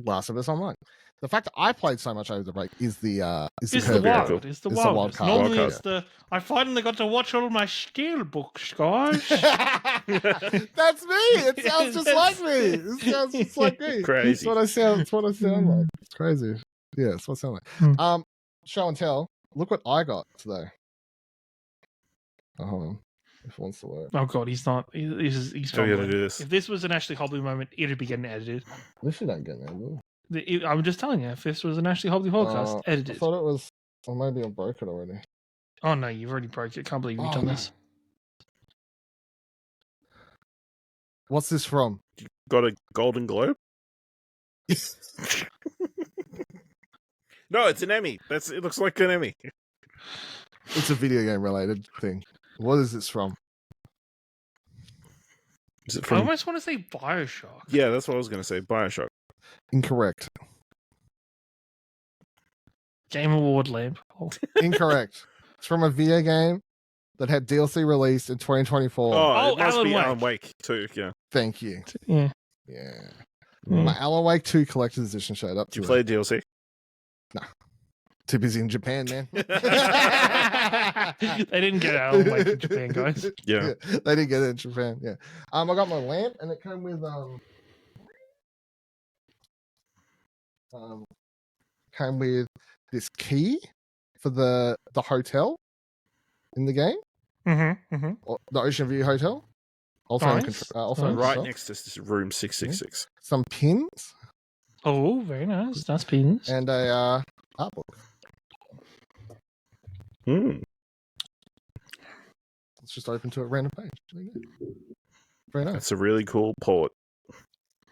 Last of Us Online. The fact that I played so much over the break is the It's the curve. wild. cool. It's the It's the wild. wild card. Normally, Wild it's the. I finally got to watch all my steel books, guys. That's me. It sounds just like me. It sounds just like me. Crazy. It's what I sound. It's what I sound like. It's crazy. Yeah, it's what I sound Hmm. like. Show and tell. Look what I got today. Oh, hold on. If it wants to work. Oh god, he's not. He's How are you fumbling. gonna do this? If this was an Ashley Hobley moment, it'd be getting edited. This shit ain't getting there. Will I'm just telling you, if this was an Ashley Hobley podcast, I edited. thought it was. Or maybe I broke it already. Oh no, you've already broke it. Can't believe you've done no. this. What's this from? Got a Golden Globe? No, it's an Emmy. It looks like an Emmy. It's a video game related thing. What is this from? Is it I from? almost want to say Bioshock. Yeah, that's what I was going to say. Bioshock. Incorrect. Game Award lamp. Oh. Incorrect. It's from a video game that had DLC released in 2024. Oh, it must Alan be Wake. Alan Wake too. Yeah. Thank you. Yeah. Yeah. Mm. My Alan Wake 2 collector's edition showed up. Did you today. play DLC? Too busy in Japan, man. They didn't get Alan Wake in Japan, guys. Yeah. They didn't get it in Japan. Yeah. I got my lamp, and it came with this key for the hotel in the game, or the Ocean View Hotel. Also, Nice. also Nice. in Right stock. next to this room 666. Some pins Oh, very nice. Nice pins. and a art book. Hmm. It's just open to a random page. There you go. Very nice. That's a really cool port.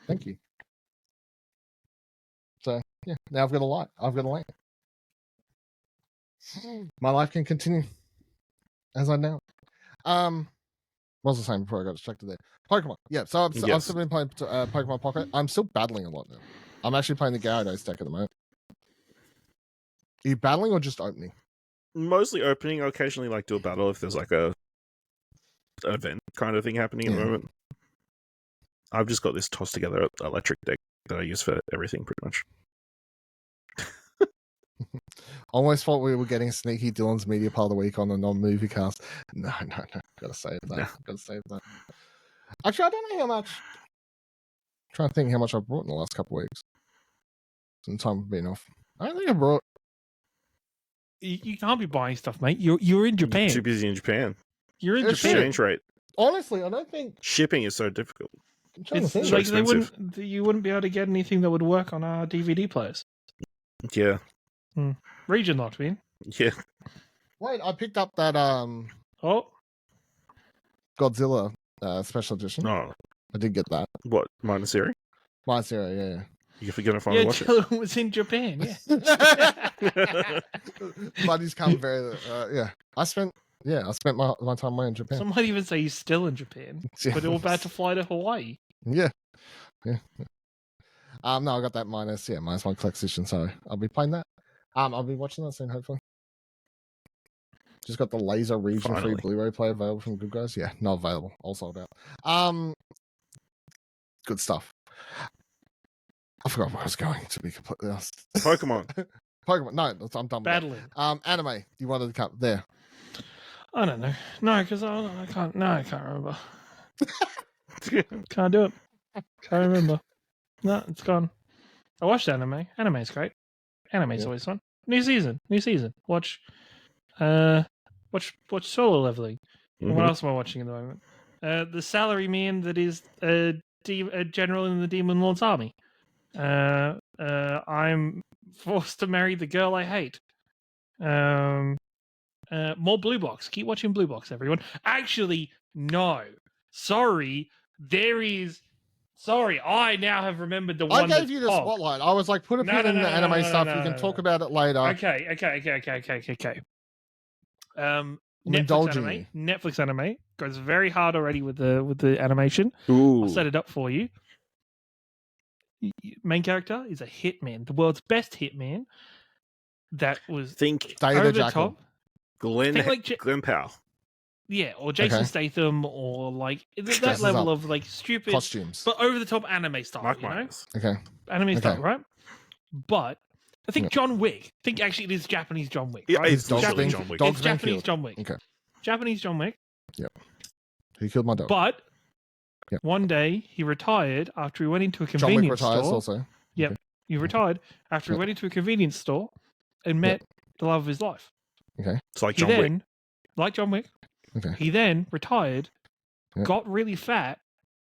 Thank you. So yeah, now I've got a light. I've got a lamp. My life can continue as I know. What was I saying before I got distracted there? Pokemon. Yeah, so I've still been playing Pokemon Pocket. I'm still battling a lot now. I'm actually playing the Gyarados deck at the moment. Are you battling or just opening? Mostly opening. I occasionally like do a battle if there's like an event kind of thing happening at the moment. I've just got this tossed together electric deck that I use for everything pretty much. Almost thought we were getting sneaky Dylan's media part of the week on the non-movie cast. No. Gotta save that. No. Gotta save that. Actually, I don't know how much. I'm trying to think how much I've brought in the last couple of weeks. Some time I've been off. I don't think I brought. You can't be buying stuff, mate. You're in Japan. Too busy in Japan. You're in Yeah, Japan. Exchange rate. Honestly, I don't think. Shipping is so difficult. I'm trying to It's think. so like expensive. you wouldn't be able to get anything that would work on our DVD players. Yeah. Region locked, man. Yeah. Wait, I picked up that Oh, Godzilla special edition. No. I did get that. What? Minus Siri? My Zero, You're gonna finally yeah, watch it. Dylan was in Japan. Yeah. yeah. Buddy's come very. Yeah, I spent my time away in Japan. Some might even say he's still in Japan, but they're about to fly to Hawaii. Yeah. No, I got that minus one collection edition, so I'll be playing that. I'll be watching that soon, hopefully. Just got the laser region free Finally. Blu-ray player available from Good Guys. Yeah, not available. All sold out. Good stuff. I forgot where I was going, to be completely honest. Pokemon. Pokemon. No, I'm done with Battling. that. Anime. You wanted to come there. I don't know. No, because I can't. No, I can't remember. Can't do it. Can't remember. No, it's gone. I watched anime. Anime's great. Anime's always fun. New season. Watch Solo Leveling. And what else am I watching at the moment? The salary man that is a general in the Demon Lord's army. I'm forced to marry the girl I hate. More Blue Box. Keep watching Blue Box, everyone. Actually, no. Sorry. There is Sorry, I now have remembered the I one. gave you the oh, spotlight. I was like, put a No, pin no, in no, the no, anime no, no, stuff. no, You can no, talk no. about it later. Okay. I'm Netflix indulging anime. you. Netflix anime goes very hard already with the animation. Ooh. I'll set it up for you. Main character is a hitman, the world's best hitman. That was Think Day over the the Jackal. top. Glenn Think like Glenn Powell. Yeah, or Jason Okay. Statham, or like that Dresses level up. of like stupid, Costumes. but over the top anime style. Mike you know, Myers. Okay. anime style, Okay. right? But I think Yeah. John Wick. I think actually it is Japanese John Wick. Yeah, Right? it's Dogs literally being- John Wick. dogs It's being Japanese killed. John Wick. Okay. Japanese John Wick. He killed my dog. But Yep. one day he retired after he went into a John Wick convenience retires store. also. He retired after he Yep. went into a convenience store and met the love of his life. It's like He John Wick. then, like John Wick, Okay. he then retired, Yep. got really fat,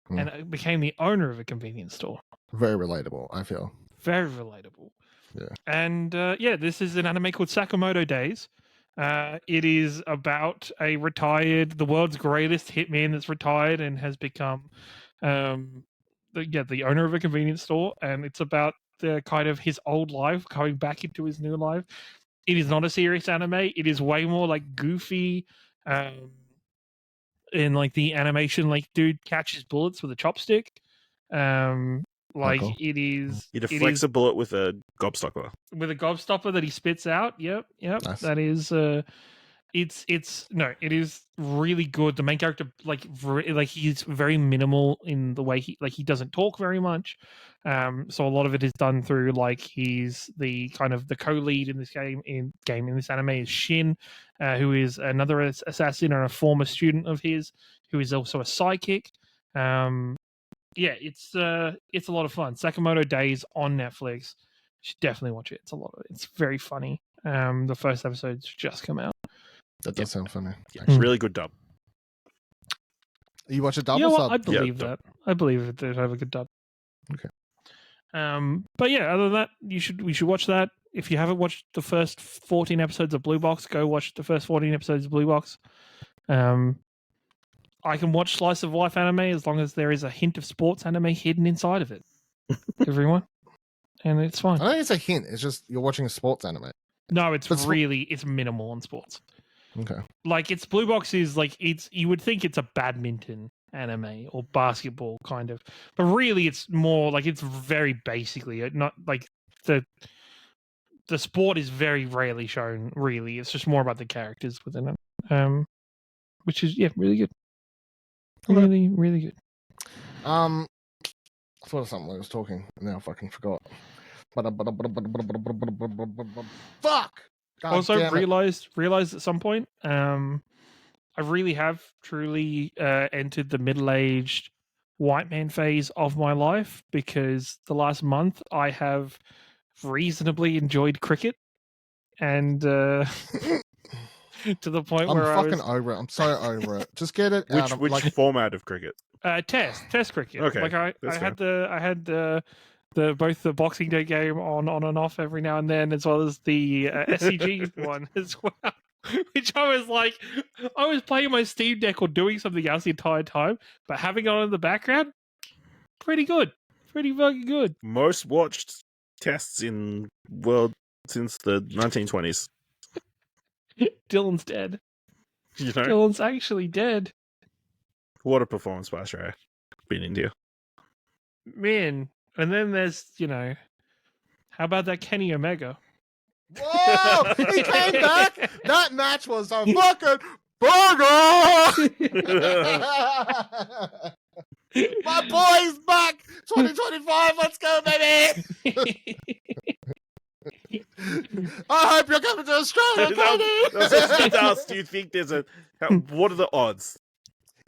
Hmm. and became the owner of a convenience store. Very relatable, I feel. Very relatable. Yeah. And this is an anime called Sakamoto Days. It is about the world's greatest hitman that's retired and has become the owner of a convenience store. And it's about the kind of his old life going back into his new life. It is not a serious anime. It is way more like goofy. In like the animation, like dude catches bullets with a chopstick. Like cool. it is. He it deflects is a bullet with a gobstopper. with a gobstopper that he spits out. Yep. Nice. That is. It is really good. The main character, he's very minimal in the way he doesn't talk very much. So a lot of it is done through like he's the kind of the co-lead in this in this anime is Shin, who is another assassin and a former student of his, who is also a psychic. It's a lot of fun. Sakamoto Days on Netflix. You should definitely watch it. It's very funny. The first episode's just come out. That does sound funny. Yeah, actually. really good dub. You watch a double Yeah, well, sub? I believe Yeah, that. I believe that they have a good dub. Okay. But yeah, other than that, we should watch that. If you haven't watched the first 14 episodes of Blue Box, go watch the first 14 episodes of Blue Box. I can watch slice of life anime as long as there is a hint of sports anime hidden inside of it. Everyone, and it's fine. I don't think it's a hint. It's just you're watching a sports anime. No, it's But sp- it's minimal on sports. Okay. Like it's Blue Box is like you would think it's a badminton anime or basketball kind of, but really it's more like it's very basically not like the sport is very rarely shown. Really, it's just more about the characters within it, which is really good, Okay. really good. I thought of something when I was talking, and now I fucking forgot. Fuck! God Also damn it. realized at some point, I really have truly entered the middle-aged white man phase of my life, because the last month I have reasonably enjoyed cricket, and to the point I'm where fucking over it. I'm so over it. Just get it out of Which like. format of cricket? test cricket. Okay, Like I that's had the both the Boxing Day game on and off every now and then, as well as the SCG one as well. Which I was playing my Steam Deck or doing something else the entire time, but having it on in the background, pretty good, pretty fucking good. Most watched tests in world since the 1920s. Dylan's dead. You know, Dylan's actually dead. what a performance by Australia. Been India. Man. And then there's, how about that Kenny Omega? Whoa! He came back. That match was a fucking burger. My boy's back. 2025. Let's go, baby. I hope you're coming to Australia, Kenny. That's what I was to ask. Do you think there's what are the odds?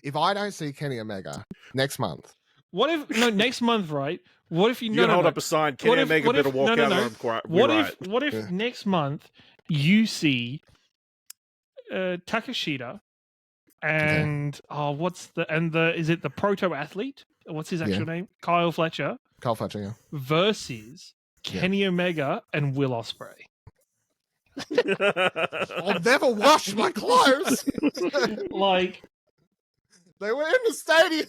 If I don't see Kenny Omega next month, What if next month, right? What if you You hold up a sign, Kenny Omega better walk out or What if next month you see Takashita and is it the proto athlete? What's his actual name? Kyle Fletcher versus Kenny Omega and Will Ospreay. I'll never wash my clothes. Like They were in the stadium.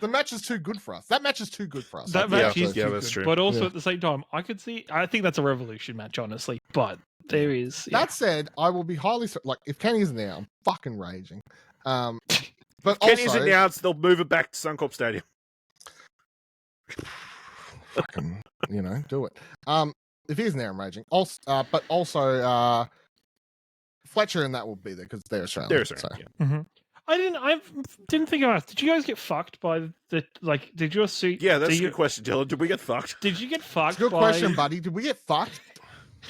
The match is too good for us. That match is too good for us. That match is too that's good. true. But also Yeah. at the same time, I think that's a Revolution match, honestly. But there is. Yeah. That said, I will be highly like if Kenny isn't there, I'm fucking raging. But Kenny's also, announced they'll move it back to Suncorp Stadium. fucking, do it. If he isn't there, I'm raging. Also, but also, Fletcher and that will be there because they're Australian. There's her. So. Mm-hmm. I didn't think about it. Did you guys get fucked by did your suit? Yeah, that's a good question, Dylan. Did we get fucked? Did you get fucked? Good by... question, buddy. Did we get fucked?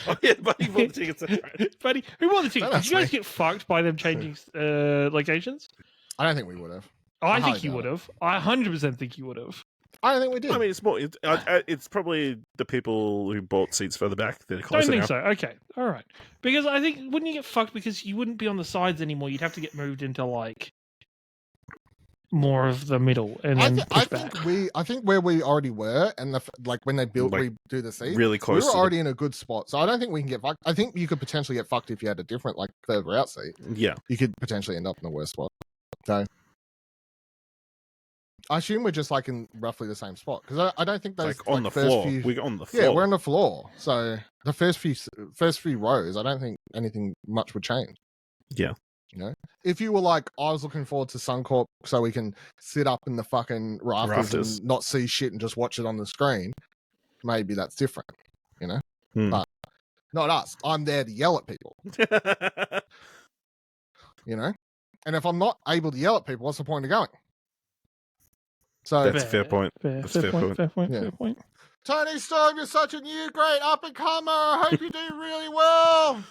Oh, yeah, buddy bought the tickets. That's right. Buddy, who bought the tickets? Don't Did you guys ask me. get fucked by them changing locations? I don't think we would have. I highly think you doubt would it. have. I 100% think you would have. I don't think we did. I mean, it's more. It's probably the people who bought seats further back that are Don't closer think now. so. Okay, all right. Because I think wouldn't you get fucked because you wouldn't be on the sides anymore? You'd have to get moved into like more of the middle and then push back. I think where we already were, and when they redo the seat, Really we close. were to already in a good spot. So I don't think we can get fucked. I think you could potentially get fucked if you had a different further out seat. Yeah. You could potentially end up in a worse spot. So I assume we're just in roughly the same spot because I don't think those On the first floor. few- We're on the floor. Yeah, we're on the floor. So the first few rows, I don't think anything much would change. Yeah. If you were like, I was looking forward to Suncorp so we can sit up in the fucking rafters. And not see shit and just watch it on the screen, maybe that's different, But not us. I'm there to yell at people, And if I'm not able to yell at people, what's the point of going? So That's a fair point. That's a fair point. Fair point. Yeah. Fair point. Tony Storm, you're such a new great up and comer. I hope you do really well.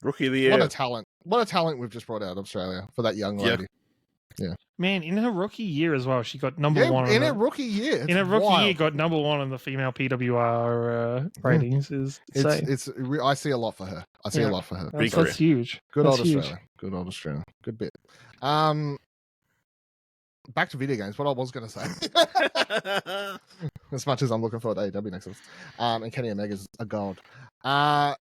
Rookie of the year. What a talent! What a talent we've just brought out of Australia for that young lady. Man, in her rookie year as well, she got number Yeah, one. in her rookie year. In her rookie wild. year, got number one on the female PWR ratings. Is It's I see a lot for her. I see a lot for her. that's huge. Good That's old huge. Australia. Good old Australia. Good bit. Back to video games. What I was going to say. As much as I'm looking forward to AEW next week. And Kenny Omega's a god.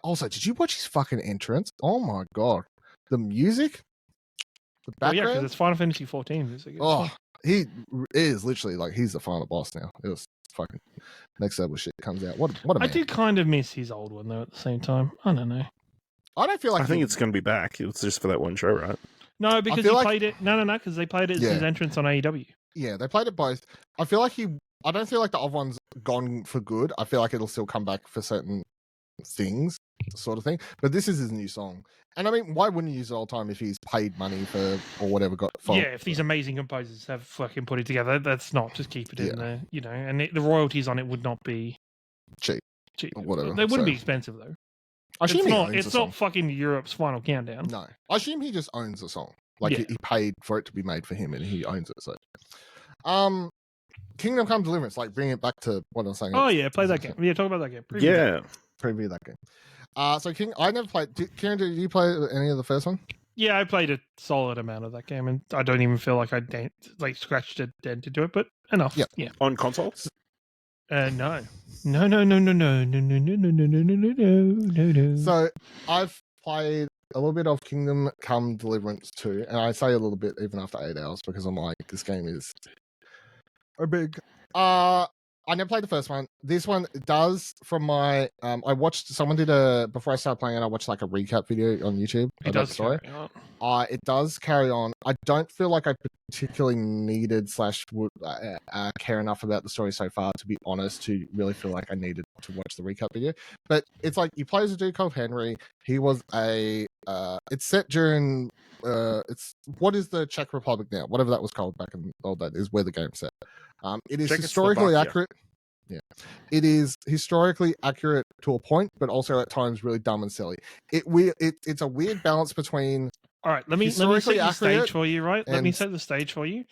Also, did you watch his fucking entrance? Oh my god. The music? The Well, yeah, background? because it's Final Fantasy 14 music. Oh, he is literally he's the final boss now. It was fucking next level shit comes out. What a man. I did kind of miss his old one though. At the same time, I don't know. I don't feel like I think it's going to be back. It's just for that one show, right? No, because feel he like- played it. No, because they played it as his entrance on AEW. Yeah, they played it both. I feel like I don't feel like the other one's gone for good. I feel like it'll still come back for certain things, sort of thing. But this is his new song. And I mean, why wouldn't you use it all the time if he's paid money for or whatever got for? Yeah, if these amazing composers have fucking put it together, that's not just keep it in there, and the royalties on it would not be cheap. Or whatever, They wouldn't so- be expensive though. I assume he owns It's the song. not fucking Europe's Final Countdown. No, I assume he just owns the song. Yeah. He paid for it to be made for him, and he owns it. So, Kingdom Come Deliverance, bring it back to what I was saying. Oh yeah, play that game. Yeah, talk about that game. Preview that game. So I never played. Kieran, did you play any of the first one? Yeah, I played a solid amount of that game, and I don't even feel like I scratched a dent into it, but enough. Yeah. Yeah. On consoles? No. No. So I've played a little bit of Kingdom Come Deliverance 2, and I say a little bit even after 8 hours because I'm like, this game is a big. I never played the first one. This one does from my. I watched someone did before I started playing it. I watched a recap video on YouTube. It does carry on. It does carry on. I don't feel like I particularly needed / would care enough about the story so far, to be honest, to really feel like I needed to watch the recap video. But it's you play as a dude called Henry. He was a. It's set during. It's what is the Czech Republic now? Whatever that was called back in the old days is where the game's set. It is historically accurate. Yeah, it is historically accurate to a point, but also at times really dumb and silly. It's a weird balance between. All right, let me set the stage for you. Right, let me set the stage for you.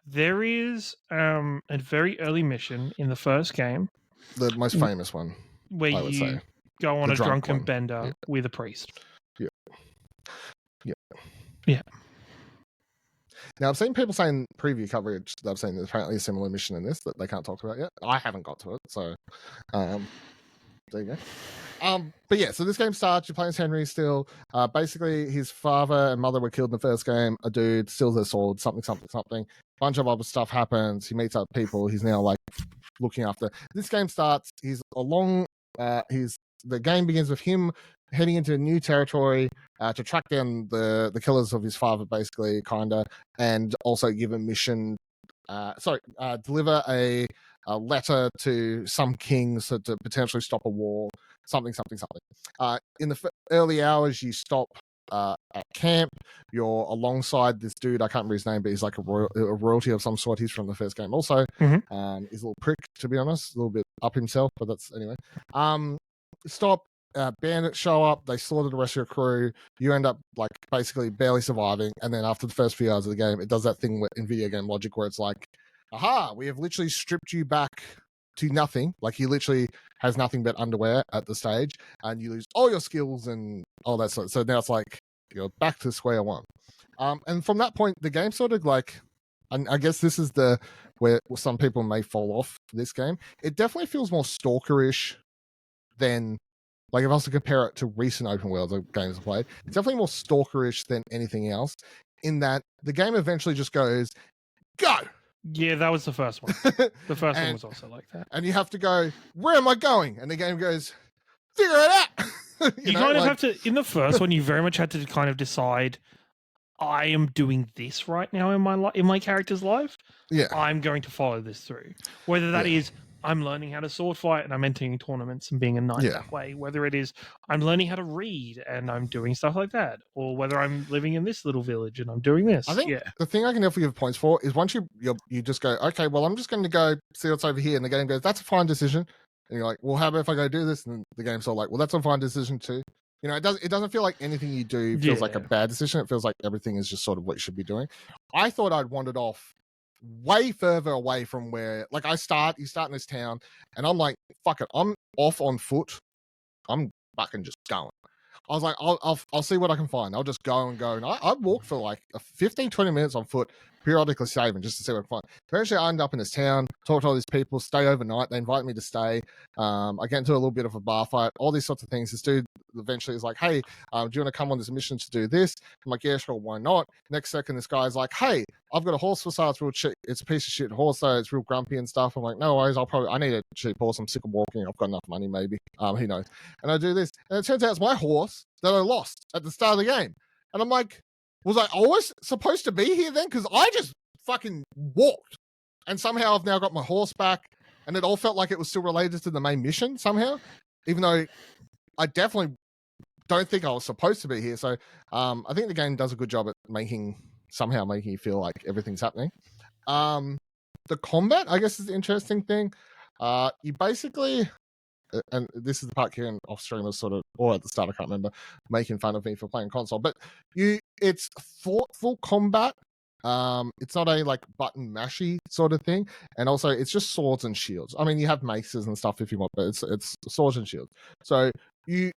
There is a very early mission in the first game, The most famous one, where I would you say. go on The a drunk drunken one. bender with a priest. Yeah. Now, I've seen people saying preview coverage that I've seen there's apparently a similar mission in this that they can't talk about yet. I haven't got to it, so there you go. But yeah, so this game starts. You're playing as Henry still. Basically, his father and mother were killed in the first game. A dude steals their sword. Something. Bunch of other stuff happens. He meets other people. He's now like looking after. This game starts. He's along. The game begins with him heading into new territory to track down the killers of his father, basically, kinda, and also give a mission. Deliver a letter to some kings to potentially stop a war. Something. In the early hours, you stop at camp. You're alongside this dude. I can't remember his name, but he's like a royalty of some sort. He's from the first game also. He's a little prick, to be honest. A little bit up himself, but that's anyway. Stop. Bandits show up. They slaughter the rest of your crew. You end up like basically barely surviving. And then after the first few hours of the game, it does that thing in video game logic where it's like, aha, we have literally stripped you back to nothing. Like he literally has nothing but underwear at the stage, and you lose all your skills and all that sort. So now it's like you're back to square one. And from that point, the game sort of like, and I guess this is where some people may fall off this game. It definitely feels more stalkerish than, like, if I was to compare it to recent open world games I've played, it's definitely more stalkerish than anything else. In that the game eventually just goes, go. Yeah, that was the first one. The first one was also like that. And you have to go, where am I going? And the game goes, figure it out. you kind of have to, in the first one, you very much had to kind of decide, I am doing this right now in my character's life. Yeah. I'm going to follow this through. Whether that is, I'm learning how to sword fight and I'm entering tournaments and being a knight that way. Whether it is, I'm learning how to read and I'm doing stuff like that. Or whether I'm living in this little village and I'm doing this. I think the thing I can definitely give points for is once you just go, okay, well, I'm just going to go see what's over here. And the game goes, that's a fine decision. And you're like, well, how about if I go do this? And the game's all like, well, that's a fine decision too. You know, it doesn't feel like anything you do feels like a bad decision. It feels like everything is just sort of what you should be doing. I thought I'd wandered off way further away from where, like, you start in this town, and I'm like, fuck it, I'm off on foot. I'm fucking just going. I was like, I'll see what I can find. I'll just go and go. And I walked for like 15, 20 minutes on foot, periodically saving just to see what I can find. Eventually, I end up in this town, talk to all these people, stay overnight. They invite me to stay. I get into a little bit of a bar fight, all these sorts of things. This dude eventually is like, hey, do you want to come on this mission to do this? I'm like, yeah, sure, why not? Next second, this guy's like, hey, I've got a horse for sale. It's real cheap. It's a piece of shit horse, though. It's real grumpy and stuff. I'm like, no worries. I need a cheap horse. I'm sick of walking. I've got enough money, maybe. Who knows? And I do this. And it turns out it's my horse that I lost at the start of the game. And I'm like, was I always supposed to be here then? Because I just fucking walked. And somehow I've now got my horse back. And it all felt like it was still related to the main mission somehow. Even though I definitely don't think I was supposed to be here. So I think the game does a good job at making you feel like everything's happening. The combat, I guess, is the interesting thing. You basically, and this is the part Kieran off stream was sort of, or at the start, I can't remember, making fun of me for playing console, but it's thoughtful combat. It's not a like button mashy sort of thing, and also it's just swords and shields. I mean, you have maces and stuff if you want, but it's swords and shields. So you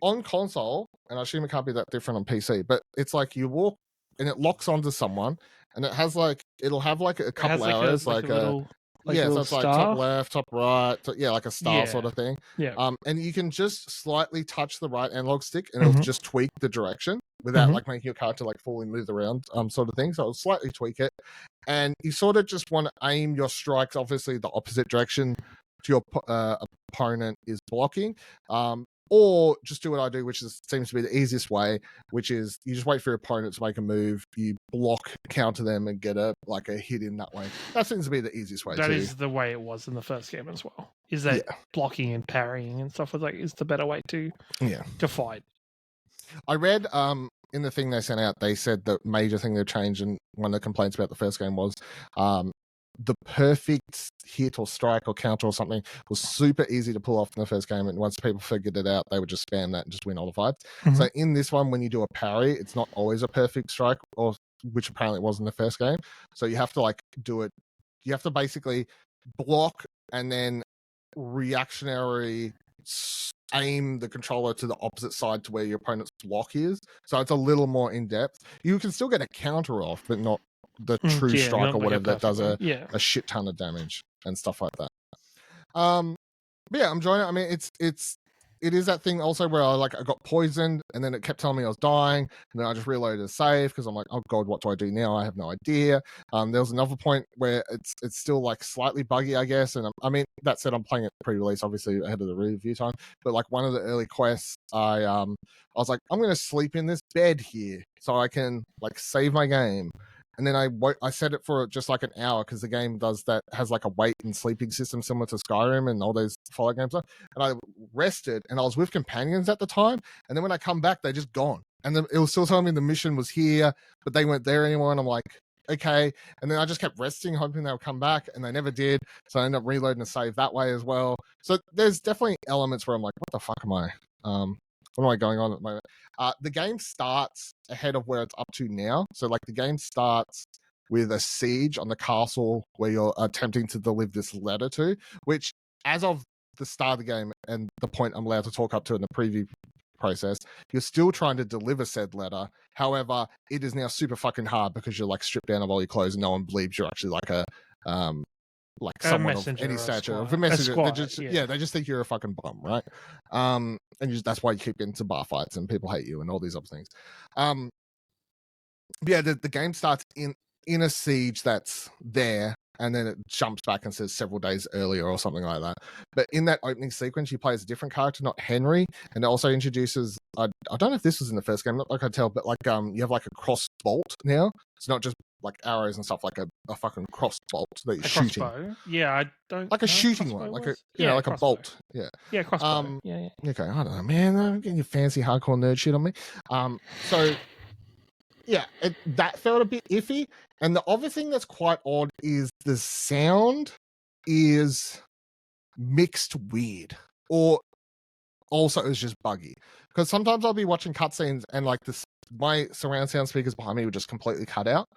on console, and I assume it can't be that different on PC, but it's like you walk and it locks onto someone, and it'll have like a couple arrows, like a little, so it's like top left, top right, like a star sort of thing. And you can just slightly touch the right analog stick, and it'll just tweak the direction without like making your character like fully move around, sort of thing. So it'll slightly tweak it, and you sort of just want to aim your strikes, obviously the opposite direction to your opponent is blocking. Or just do what I do, which seems to be the easiest way, which is you just wait for your opponent to make a move, you block, counter them, and get a hit in that way. That seems to be the easiest way. That is the way it was in the first game as well. Is that blocking and parrying and stuff like is the better way to fight. I read in the thing they sent out, they said the major thing they changed, and one of the complaints about the first game was the perfect hit or strike or counter or something was super easy to pull off in the first game, and once people figured it out, they would just spam that and just win all the fights. So in this one, when you do a parry, it's not always a perfect strike, or which apparently it was in the first game. So you have to like do it. You have to basically block and then reactionary aim the controller to the opposite side to where your opponent's block is. So it's a little more in depth. You can still get a counter off, but not the true strike or whatever that does a shit ton of damage and stuff like that. But yeah, I'm enjoying it. I mean, it's it is that thing also where I got poisoned, and then it kept telling me I was dying, and then I just reloaded a save because I'm like, oh god, what do I do now? I have no idea. There was another point where it's still like slightly buggy, I guess, and I mean that said, I'm playing it pre-release, obviously ahead of the review time. But like one of the early quests, I was like, I'm gonna sleep in this bed here so I can like save my game. And then I set it for just like an hour because the game has like a wait and sleeping system similar to Skyrim and all those Fallout games. And I rested, and I was with companions at the time. And then when I come back, they're just gone. And then it was still telling me the mission was here, but they weren't there anymore. And I'm like, okay. And then I just kept resting, hoping they would come back, and they never did. So I ended up reloading a save that way as well. So there's definitely elements where I'm like, what the fuck am I? What am I going on at the moment? The game starts ahead of where it's up to now. So, like, the game starts with a siege on the castle where you're attempting to deliver this letter to, which, as of the start of the game and the point I'm allowed to talk up to in the preview process, you're still trying to deliver said letter. However, it is now super fucking hard because you're, like, stripped down of all your clothes and no one believes you're actually, like, someone of any stature, of a messenger. They just think you're a fucking bum, right? And that's why you keep getting into bar fights and people hate you and all these other things. The game starts in a siege that's there, and then it jumps back and says several days earlier or something like that. But in that opening sequence, you play as a different character, not Henry, and it also introduces. I don't know if this was in the first game, not like I tell, but like you have like a cross bolt now. It's not just like arrows and stuff, like a fucking cross bolt that you're shooting. Crossbow. Yeah, I don't like a shooting one, like a like a bolt. Yeah, crossbow. Yeah. Okay, I don't know, man. I'm getting your fancy hardcore nerd shit on me. So yeah, that felt a bit iffy. And the other thing that's quite odd is the sound is mixed weird, or also it's just buggy. Because sometimes I'll be watching cutscenes and like my surround sound speakers behind me would just completely cut out,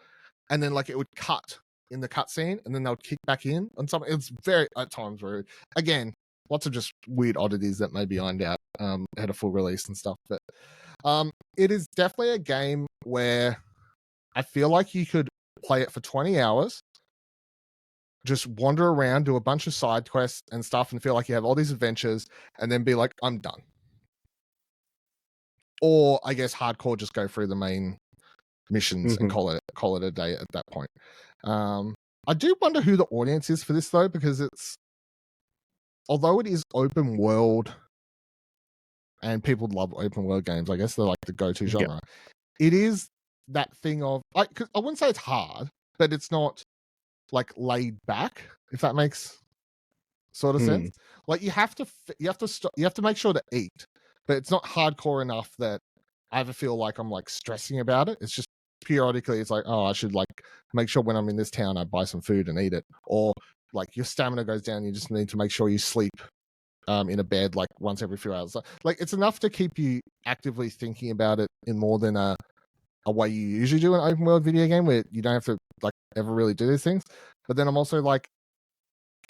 and then like it would cut in the cutscene, and then they'll kick back in on something. It's very at times rude. Again, lots of just weird oddities that may be ironed out at a full release and stuff. But it is definitely a game where I feel like you could play it for 20 hours, just wander around, do a bunch of side quests and stuff, and feel like you have all these adventures, and then be like, I'm done. Or I guess hardcore, just go through the main missions and call it a day at that point. I do wonder who the audience is for this though, because although it is open world and people love open world games, I guess they're like the go-to genre. It is that thing of I wouldn't say it's hard, but it's not like laid back, if that makes sort of sense. Like you have to make sure to eat, but it's not hardcore enough that I ever feel like I'm like stressing about it. It's just periodically it's like, oh, I should like make sure when I'm in this town I buy some food and eat it, or like your stamina goes down, you just need to make sure you sleep in a bed like once every few hours. Like it's enough to keep you actively thinking about it in more than a way you usually do an open world video game where you don't have to like ever really do these things. But then I'm also like,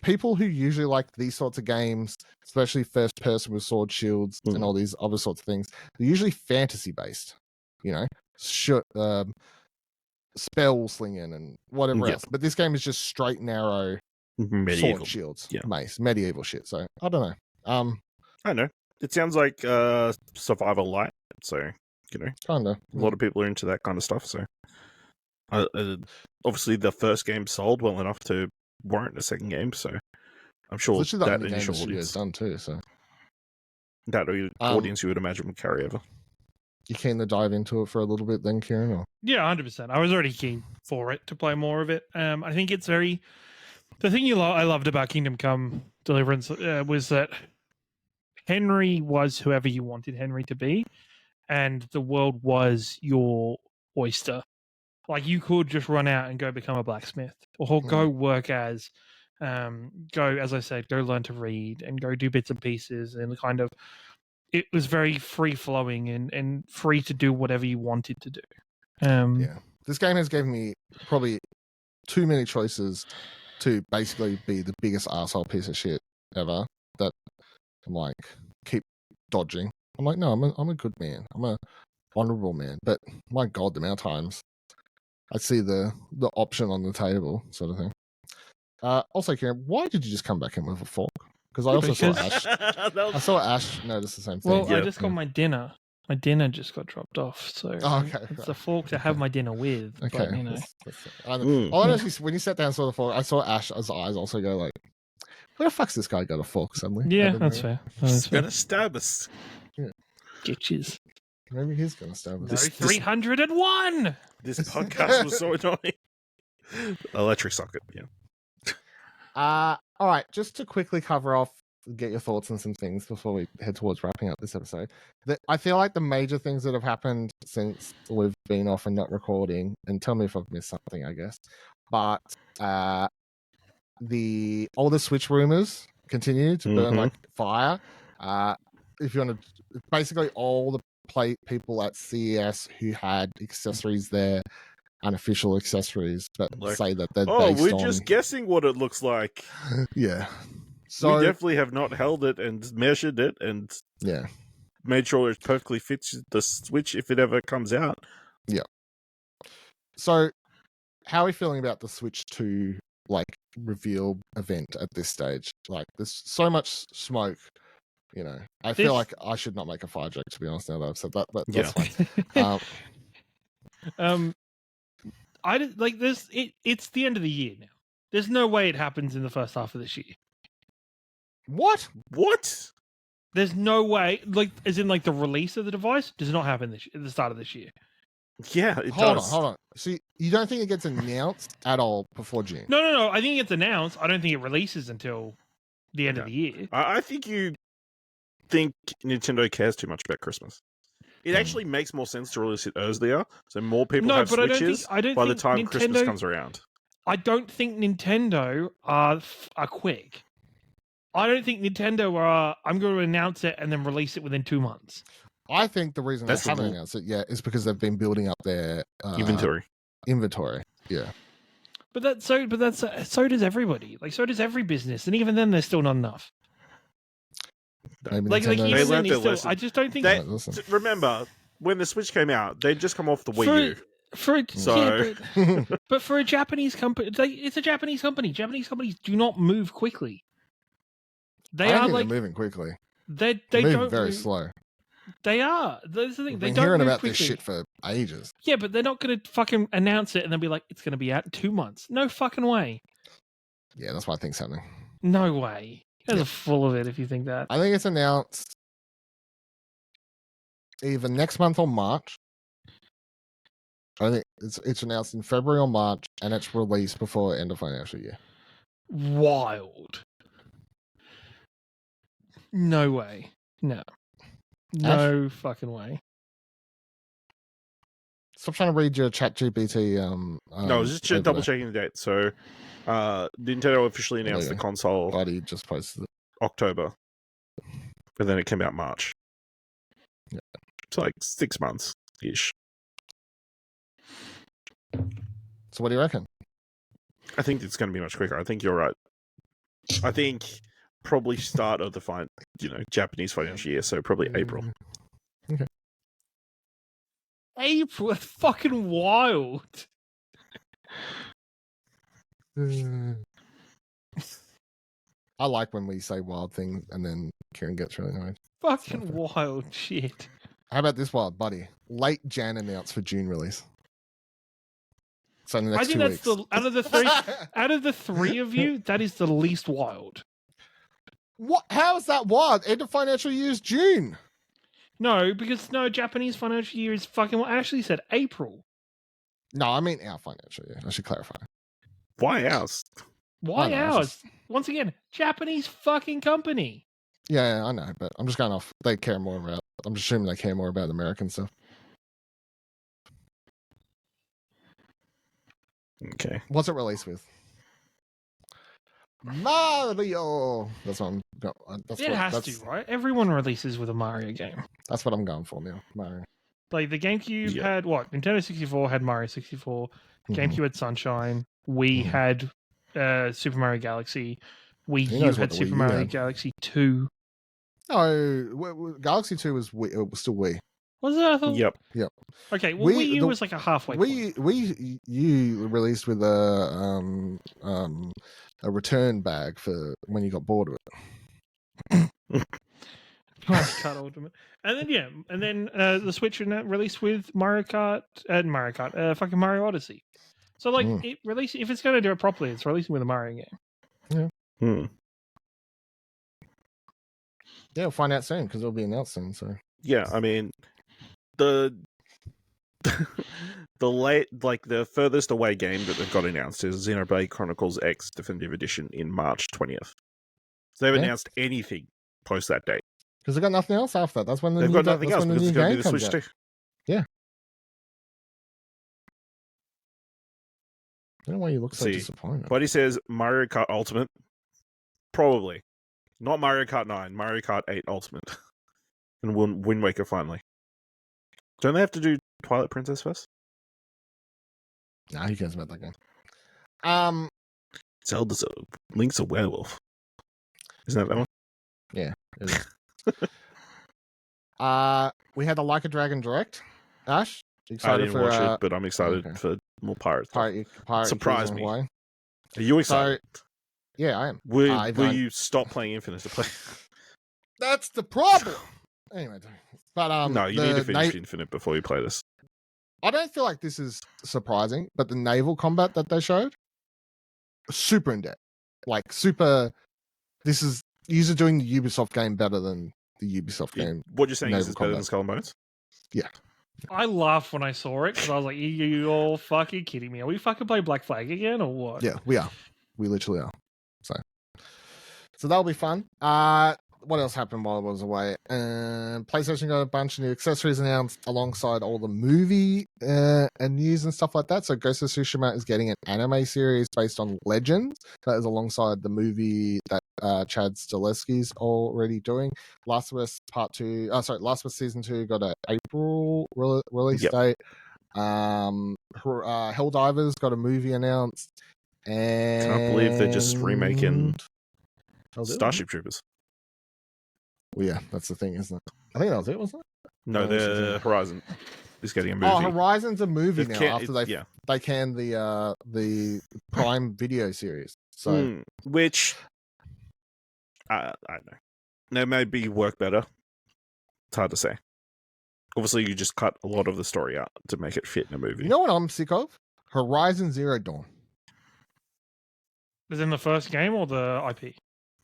people who usually like these sorts of games, especially first person with sword shields and all these other sorts of things, they're usually fantasy based, you know, spell slinging and whatever else. But this game is just straight narrow medieval sword shields, mace, medieval shit. So I don't know. I don't know. It sounds like survival light. So you know, kind of a lot of people are into that kind of stuff. So obviously the first game sold well enough to warrant a second game. So I'm sure that initial audience done too. So that audience you would imagine would carry over. You keen to dive into it for a little bit then, Kieran? Or? Yeah, 100%. I was already keen for it to play more of it. I think it's very... The thing I loved about Kingdom Come Deliverance was that Henry was whoever you wanted Henry to be, and the world was your oyster. Like, you could just run out and go become a blacksmith, or go work as... as I said, go learn to read and go do bits and pieces, and kind of... It was very free-flowing and free to do whatever you wanted to do. This game has given me probably too many choices to basically be the biggest asshole piece of shit ever that I'm like, keep dodging. I'm like, no, I'm a good man. I'm a honorable man. But my God, the amount of times I see the option on the table sort of thing. Also, Kieran, why did you just come back in with a fork? because I also saw Because- Ash. That I was- saw Ash notice the same thing. Well, I Yeah. just got my dinner. My dinner just got dropped off, so Oh, okay, it's right. the fork to have my dinner with. Okay. But, you know, I honestly, when you sat down and saw the fork, I saw Ash's eyes also go like, "Where the fuck's this guy got a fork suddenly?" yeah, Out of that's nowhere. fair. That's He's fair. gonna stab us. Getches. Maybe he's gonna stab No, us. This- 301. This podcast was so annoying. Electric socket. Yeah. All right, just to quickly cover off, get your thoughts on some things before we head towards wrapping up this episode. I feel like the major things that have happened since we've been off and not recording, and tell me if I've missed something, I guess, but the older Switch rumors continue to burn Mhm. like fire. If you want to, basically all the people at CES who had accessories there, unofficial accessories, but Like, say that they're Oh, based we're on... just guessing what it looks like. yeah. So We definitely have not held it and measured it and yeah. made sure it perfectly fits the Switch if it ever comes out. So, how are we feeling about the Switch 2 like reveal event at this stage? Like, there's so much smoke. You know, I feel This- like I should not make a fire joke, to be honest. Now that I've said that, but Yeah. that's fine. I did, like this. It's the end of the year now. There's no way it happens in the first half of this year. What? What? There's no way, like, as in like the release of the device does not happen at the start of this year. Yeah, it Hold does. on. See, you don't think it gets announced at all before June? No. I think it's announced. I don't think it releases until the end of Okay. the year. I think you think Nintendo cares too much about Christmas. It actually makes more sense to release it earlier, so more people No, have but Switches I don't by the think time Nintendo, Christmas comes around. I don't think Nintendo are quick. I don't think Nintendo are. I'm going to announce it and then release it within 2 months. I think the reason That's they haven't the- announced it yet is because they've been building up their Inventory. Yeah. But so does everybody. Like, so does every business, and even then, there's still not enough. Maybe Like Nintendo's- They even then, learned it's their still. lesson. I just don't think They- Right, listen. Remember, when the Switch came out, they'd just come off the Wii U. So- but for a Japanese company, it's a Japanese company. Japanese companies do not move quickly. They I don't are think like they're moving quickly. they They're moving don't very move, slow. They are. That's the thing. We've They been don't hearing move about quickly. this shit for ages. Yeah, but they're not going to fucking announce it and then be like, it's going to be out in 2 months. No fucking way. Yeah, that's why I think it's happening. No way. You guys Yeah. are full of it if you think that. I think it's announced either next month or March. I think it's announced in February or March, and it's released before end of financial year. Wild. No way. No. No fucking way. Stop trying to read your ChatGPT. No, I was just double checking the date. So, Nintendo officially There announced you the go. console Buddy just posted it. October, and then it came out March. Yeah. It's like 6 months ish. So what do you reckon? I think it's going to be much quicker. I think you're right. I think probably start of the Japanese financial year, so probably April. April. That's fucking wild. I like when we say wild things and then Kieran gets really annoyed. Fucking wild shit. How about this wild, buddy? Late Jan announced for June release. So in the I next think 2 that's weeks. out of the three of you, that is the least wild. What? How is that wild? End of financial year is June. No, because Japanese financial year is fucking. I actually said April. No, I mean our financial year. I should clarify. Why ours? Why I know, it's ours? Once again, Japanese fucking company. Yeah, I know, but I'm just going off. They care more about. I'm just assuming they care more about American stuff. Okay. What's it released with? Mario. That's what I'm. That's It what, has that's, to, right? Everyone releases with a Mario game. That's what I'm going for now. Mario. Like the GameCube Yeah. had what? Nintendo 64 had Mario 64. Mhm. GameCube had Sunshine. Wii Mhm. had Super Mario Galaxy. Wii Who U knows had what the Super Wii U Mario had? Galaxy 2. No, Galaxy 2 was Wii, it was still Wii. Was it? I thought... Yep. Okay, well, Wii U the- was like a halfway point. Wii U released with a return bag for when you got bored of it. Mario Kart Ultimate, and then the Switch released with Mario Kart and fucking Mario Odyssey. So like it release if it's going to do it properly, it's releasing with a Mario game. Hmm. Yeah, we'll find out soon because it'll be announced soon. So Yeah, I mean, the the furthest away game that they've got announced is Xenoblade Chronicles X Definitive Edition in March 20th. So they've announced anything post that date. Because they've got nothing else after that. That's when they've got nothing else because it's going to be the Switch 2. Yeah. I don't know why you look so disappointed. Buddy says Mario Kart Ultimate. Probably. Not Mario Kart 9, Mario Kart 8 Ultimate. And Wind Waker finally. Don't they have to do Twilight Princess first? Nah, who cares about that game? Link's a werewolf. Isn't that one? Yeah, it is. We had the Like a Dragon Direct. Ash, I didn't watch it, but I'm excited for more pirates. Pirate Surprise me. Are you excited? Yeah, I am. Will you stop playing Infinite to play? That's the problem. Anyway, but no, you need to finish Infinite before you play this. I don't feel like this is surprising, but the naval combat that they showed, super in depth, like super. This is you're doing the Ubisoft game better than the Ubisoft game. What you're saying is it's better than Skull and Bones? Yeah. I laughed when I saw it because I was like, "You all fucking kidding me? Are we fucking playing Black Flag again or what?" Yeah, we are. We literally are. So that'll be fun. What else happened while I was away? PlayStation got a bunch of new accessories announced alongside all the movie and news and stuff like that. So Ghost of Tsushima is getting an anime series based on Legends that is alongside the movie that Chad Stileski's already doing. Last of Us Season 2 got an April release date. Helldivers got a movie announced. And can't believe they're just remaking Starship Troopers. Well, yeah, that's the thing, isn't it? I think that was it, wasn't it? No, the Horizon is getting a movie. Oh, Horizon's a movie now after they canned the Prime Video series. So, which I don't know. They maybe work better. It's hard to say. Obviously, you just cut a lot of the story out to make it fit in a movie. You know what I'm sick of? Horizon Zero Dawn. Is in the first game or the IP?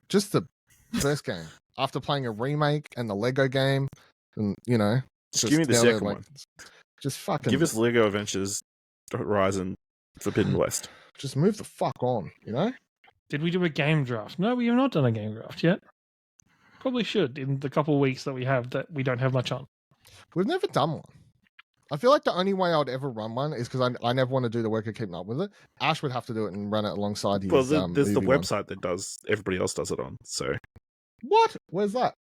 Just the first game. After playing a remake and the Lego game, and just give me the second one. Just fucking give us Lego Adventures Horizon Forbidden West. Just move the fuck on, Did we do a game draft? No, we have not done a game draft yet. Probably should in the couple of weeks that we have that we don't have much on. We've never done one. I feel like the only way I'd ever run one is because I never want to do the work of keeping up with it. Ash would have to do it and run it alongside his. Well, there's the website that does. Everybody else does it on. So what? Where's that?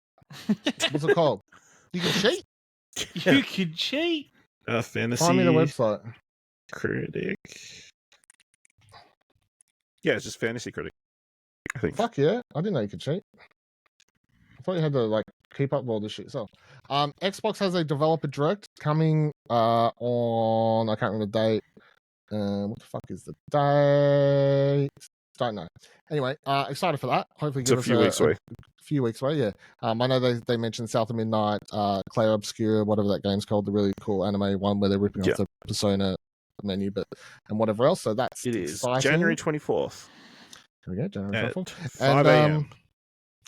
What's it called? You can cheat. Yeah. You can cheat. Fantasy. Find me the website. Critic. Yeah, it's just Fantasy Critic. I think. Fuck yeah! I didn't know you could cheat. I thought you had to keep up with all this shit yourself. Xbox has a developer direct coming on. I can't remember the date. What the fuck is the date? Don't know. Anyway, excited for that. Hopefully, it's a few weeks away. A few weeks away, yeah. I know they mentioned South of Midnight, Claire Obscure, whatever that game's called, the really cool anime one where they're ripping off the Persona menu, and whatever else. So that's exciting. January 24th. There we go, January 24th. 5 a.m.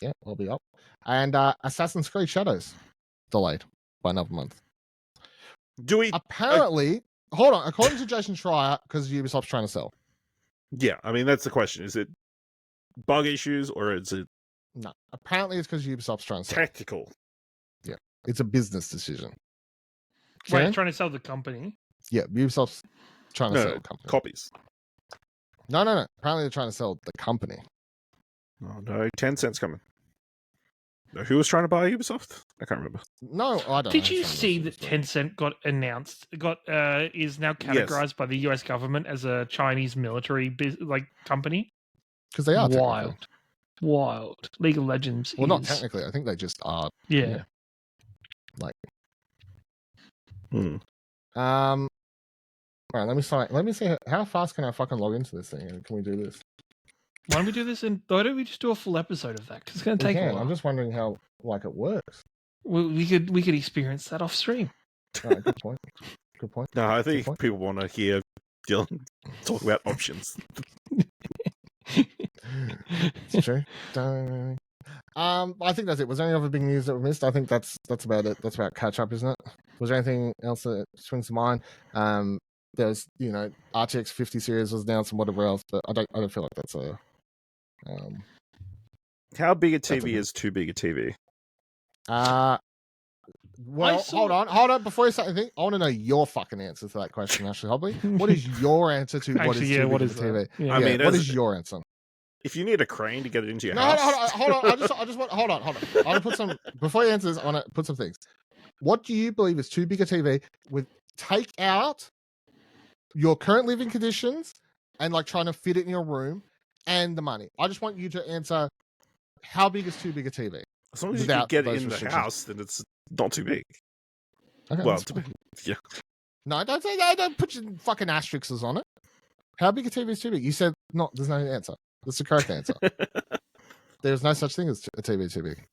Yeah, I'll be up. And Assassin's Creed Shadows delayed by another month. Do we apparently? Hold on. According to Jason Schreier, because Ubisoft's trying to sell. Yeah, I mean that's the question. Is it bug issues or is it? No, apparently it's because Ubisoft's trying to sell. Tactical. Yeah, it's a business decision. Wait, trying to sell the company? Yeah, Ubisoft's trying to sell the company. Copies. No. Apparently they're trying to sell the company. Oh no, 10 cents coming. Who was trying to buy Ubisoft? I can't remember. No, I don't. Did you see that Tencent got announced? Is now categorized by the US government as a Chinese military company? Because they are wild. League of Legends. Well, not technically. I think they just are. Yeah. All right. Let me see. How fast can I fucking log into this thing? And can we do this? Why don't we do this? Why don't we just do a full episode of that? Because it's going to We take a can. while. I'm just wondering how it works. We could experience that off stream. All right, good point. Good point. No, I Good think point. people want to hear Dylan talk about options. It's true. I think that's it. Was there any other big news that we missed? I think that's about it. That's about catch up, isn't it? Was there anything else that springs to mind? There's RTX 50 series was announced and whatever else, but I don't feel like that's a How big a That's a TV big- is too big a TV? Well, hold on. Before you say anything, I want to know your fucking answer to that question, Ashley Hobley. What is your answer to what is Actually, too yeah, big what of is a TV? that? Yeah. I mean, what as- is your answer? If you need a crane to get it into your No, house, hold on. I just want hold on. I want to put some before you answer this. I want to put some things. What do you believe is too big a TV? With take out your current living conditions and like trying to fit it in your room and the money. I just want you to answer how big is too big a TV. as long as you can without get it those in the restrictions. house, then it's not too big. Okay, Well, that's fine. yeah. No, don't say that. Don't put your fucking asterisks on it. How big a TV is too big? You said not. There's no answer. That's the correct answer. There's no such thing as a TV too big.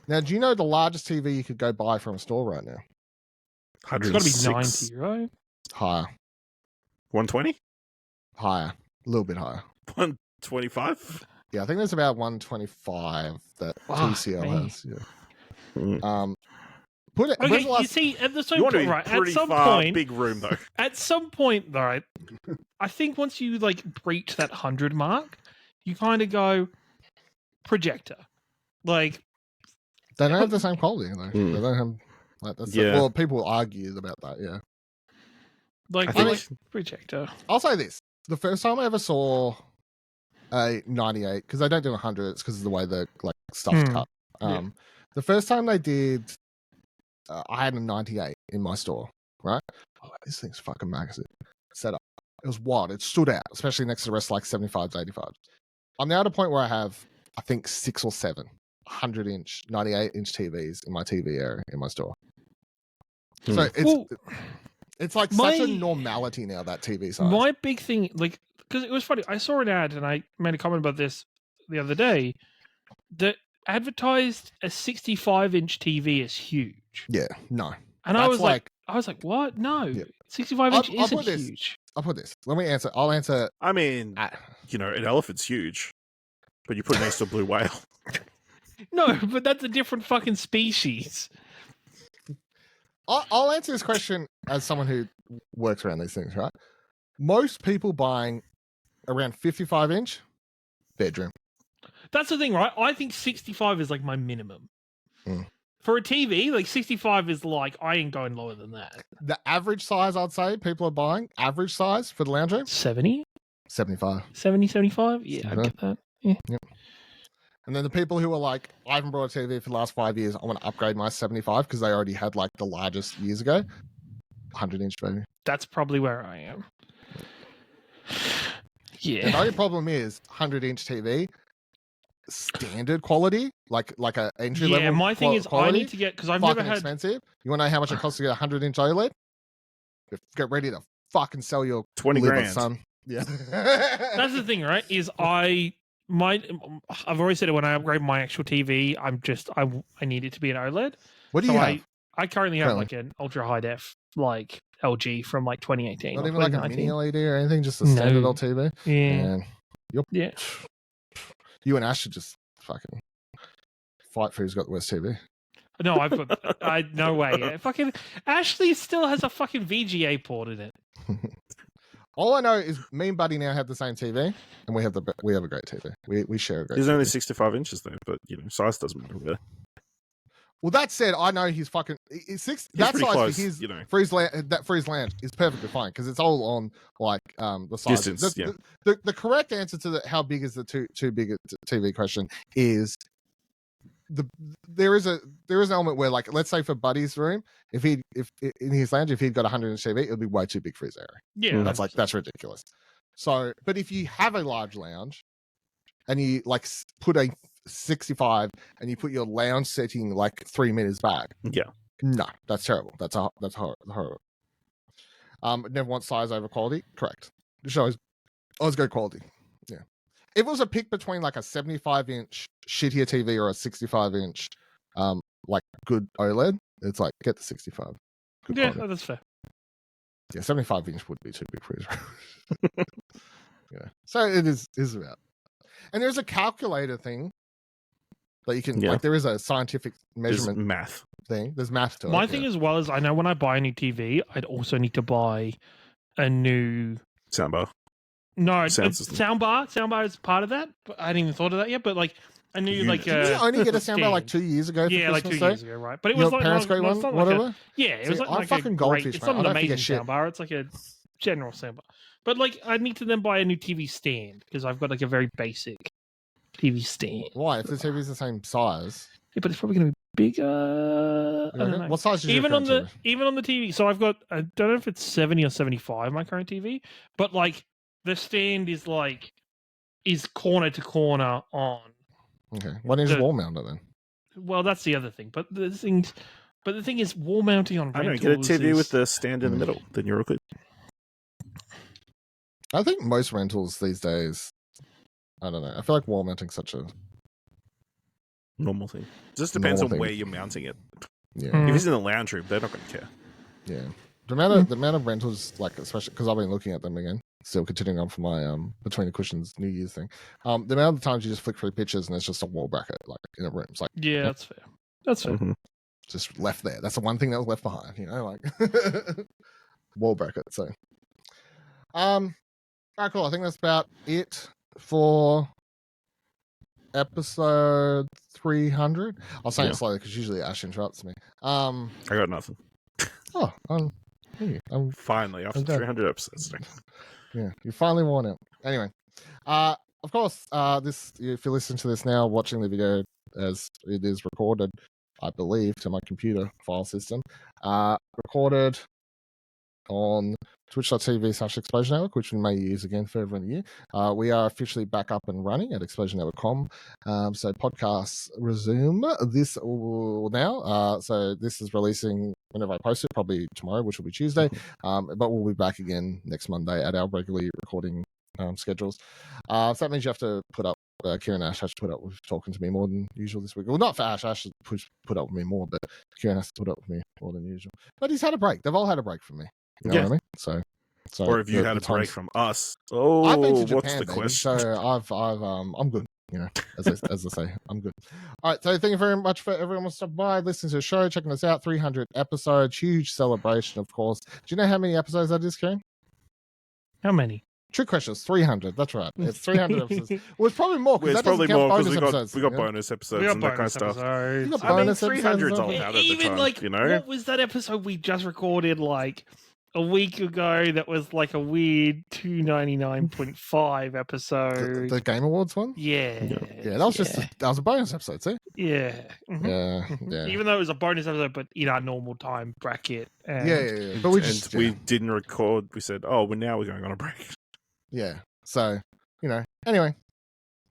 Now, do you know the largest TV you could go buy from a store right now? It's got to be 106, 90, right? Higher, 120, higher, a little bit higher. 125. Yeah, I think there's about 125 that Oh, TCL man. has. Yeah. Mm. Put it. Okay, when's the you last? see, at the same You want to point, be right? At pretty some far, point, big room though. at some point, though, right, I think once you like breach that 100 mark, you kind of go projector. Like, They don't have the same quality though. Mm. They don't have. Like, that's Yeah. well, people argue about that. Yeah. like, I think- like projector. I'll say this: the first time I ever saw a 98, because they don't do 100, it's because of the way the like stuff's cut. Yeah. The first time they did, I had a 98 in my store. Right? Oh, this thing's fucking magazine set up. It was wild. It stood out, especially next to the rest, like 75s, 85s. I'm now at a point where I have, I think, 6 or 7 100-inch, 98-inch TVs in my TV area in my store. So it's Well, it's like such a my- normality now, that TV size. my big thing, like, because it was funny, I saw an ad and I made a comment about this the other day that advertised a 65-inch TV as huge, Yeah, no. and I That's was like, what? No, Yeah. 65-inch I'll isn't put this- huge. I'll put this. Let me answer. I'll answer. I mean, At, an elephant's huge, but you put it next to a blue whale. No, but that's a different fucking species. I'll answer this question as someone who works around these things, right? Most people buying around 55-inch bedroom. That's the thing, right? I think 65 is like my minimum. Mm. For a TV, like 65 is like, I ain't going lower than that. The average size, I'd say, people are buying, average size for the lounge room, 70? 75. 70, 75? Yeah, I Mhm. get that. And then the people who are like, I haven't bought a TV for the last 5 years, I want to upgrade my 75 because they already had like the largest years ago. 100-inch, baby. That's probably where I am. The Yeah. only problem is 100-inch TV, standard quality, like a entry level. Yeah, my thing is I quality, need to get, because I've fucking never had, expensive. You want to know how much it costs to get a 100-inch OLED? Get ready to fucking sell your 20 liver, grand. son. Yeah. that's the thing, right? Is I've always said it when I upgrade my actual TV, I need it to be an OLED. What do So you have? I currently have Currently? like an ultra high def, like LG from like 2018. Not or even like a 2019. mini LED or anything, just a standard No. old TV. Yeah. Man, Yeah. you and Ash should just fucking fight for who's got the worst TV. No, no way. Fucking Ashley still has a fucking VGA port in it. All I know is me and Buddy now have the same TV, and we have a great TV. We share a great. There's TV. only 65 inches though, but size doesn't matter. Really. Well, that said, I know he's fucking. That pretty size close, for his you know. that for his lounge is perfectly fine because it's all on like the size. Distance, yeah. The correct answer to how big is the too big a TV question is there is an element where, like, let's say for Buddy's room, if in his lounge, if he'd got 100-inch TV, it would be way too big for his area. Yeah. That's ridiculous. So, but if you have a large lounge and you like put a 65 and you put your lounge setting like 3 meters back, Yeah. no, that's terrible. That's horrible. Never want size over quality. Correct. Just always go quality. Yeah. if it was a pick between like a 75-inch shittier TV or a 65-inch, like good OLED, it's like get the 65. Good Yeah, quality. that's fair. Yeah, 75-inch would be too big for Israel. Yeah, so it is about. And there's a calculator thing that you can like. There is a scientific measurement math thing. There's math to it. My thing as well is I know when I buy a new TV, I'd also need to buy a new soundbar. No, Sound system. soundbar is part of that. But I hadn't even thought of that yet. But like a new like Did you only get a soundbar like 2 years ago? Yeah, for like 2 Christmas years Day? ago, right? But it Your was like parents got you one, whatever. Yeah, it was See, like, I'm like fucking a goldfish, great, it's mate. not I an don't forget amazing shit. soundbar. It's like a general soundbar. But like I need to then buy a new TV stand because I've got like a very basic TV stand. Why? If the TV is the same size, Yeah, but it's probably going to be bigger. I don't know. What size is even your on current the even on the TV? So I've got I don't know if it's 70 or 75 my current TV, but like the stand is like is corner to corner on. Okay, why didn't you just wall mount it then? Well, that's the other thing. But the thing is, wall mounting on I don't rentals get a TV is... with the stand in the middle. Then you're all good. I think most rentals these days, I don't know. I feel like wall mounting such a normal thing. It just depends on where you're mounting it. Yeah. If it's in the lounge room, they're not going to care. Yeah. The amount of rentals, like especially because I've been looking at them again, still continuing on for my between the cushions New Year's thing. The amount of times you just flick through pictures and it's just a wall bracket like in a room. It's like that's fair. That's fair. Mm-hmm. Just left there. That's the one thing that was left behind. Like wall bracket. So, all right, cool. I think that's about it for episode 300. I'll say it slowly because usually Ash interrupts me. I got nothing. Oh, I'm finally after 300 episodes. Yeah, you finally worn out. Anyway, of course, this if you listen to this now, watching the video as it is recorded, I believe to my computer file system, recorded on twitch.tv/Explosion Network, which we may use again further in the year. We are officially back up and running at explosionnetwork.com. So podcasts resume this now. So this is releasing whenever I post it, probably tomorrow, which will be Tuesday. But we'll be back again next Monday at our regularly recording schedules. So that means you have to put up Kieran Ash has to put up with talking to me more than usual this week. Well, not for Ash. Ash put up with me more, but Kieran has to put up with me more than usual. But he's had a break. They've all had a break from me. You know what I mean? So or if you had a break from us. Oh, I've been to Japan, what's the question? So I'm good. You know, as I say, I'm good. All right, so thank you very much for everyone who stopped by, listening to the show, checking us out. 300 episodes, huge celebration, of course. Do you know how many episodes that is, Karen? How many? Trick questions, 300. That's right. It's 300 episodes. Well, it's probably more. It's probably more because we got bonus episodes and that kind of stuff. You got bonus 300's all out at the time, like, you know? what was that episode we just recorded like a week ago that was like a weird 299.5 episode? The Game Awards one? Yeah, that was just that was a bonus episode, see? Yeah. Yeah. Even though it was a bonus episode, but in our normal time bracket. And... Yeah. But we didn't record. We said, oh, now we're going on a break. Yeah. So, you know, anyway,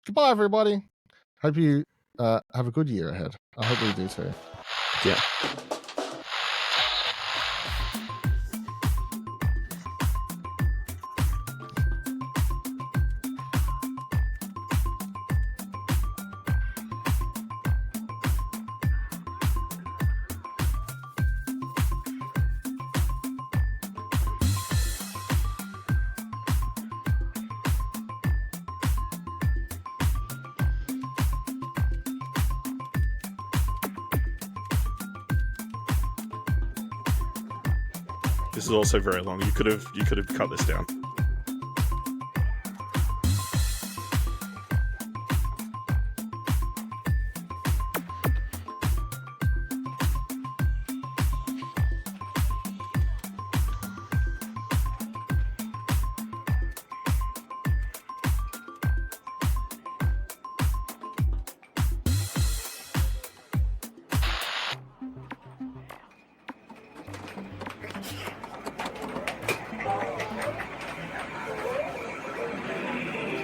goodbye, everybody. Hope you have a good year ahead. I hope we do too. Yeah. This is also very long. You could have cut this down.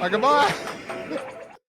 Goodbye.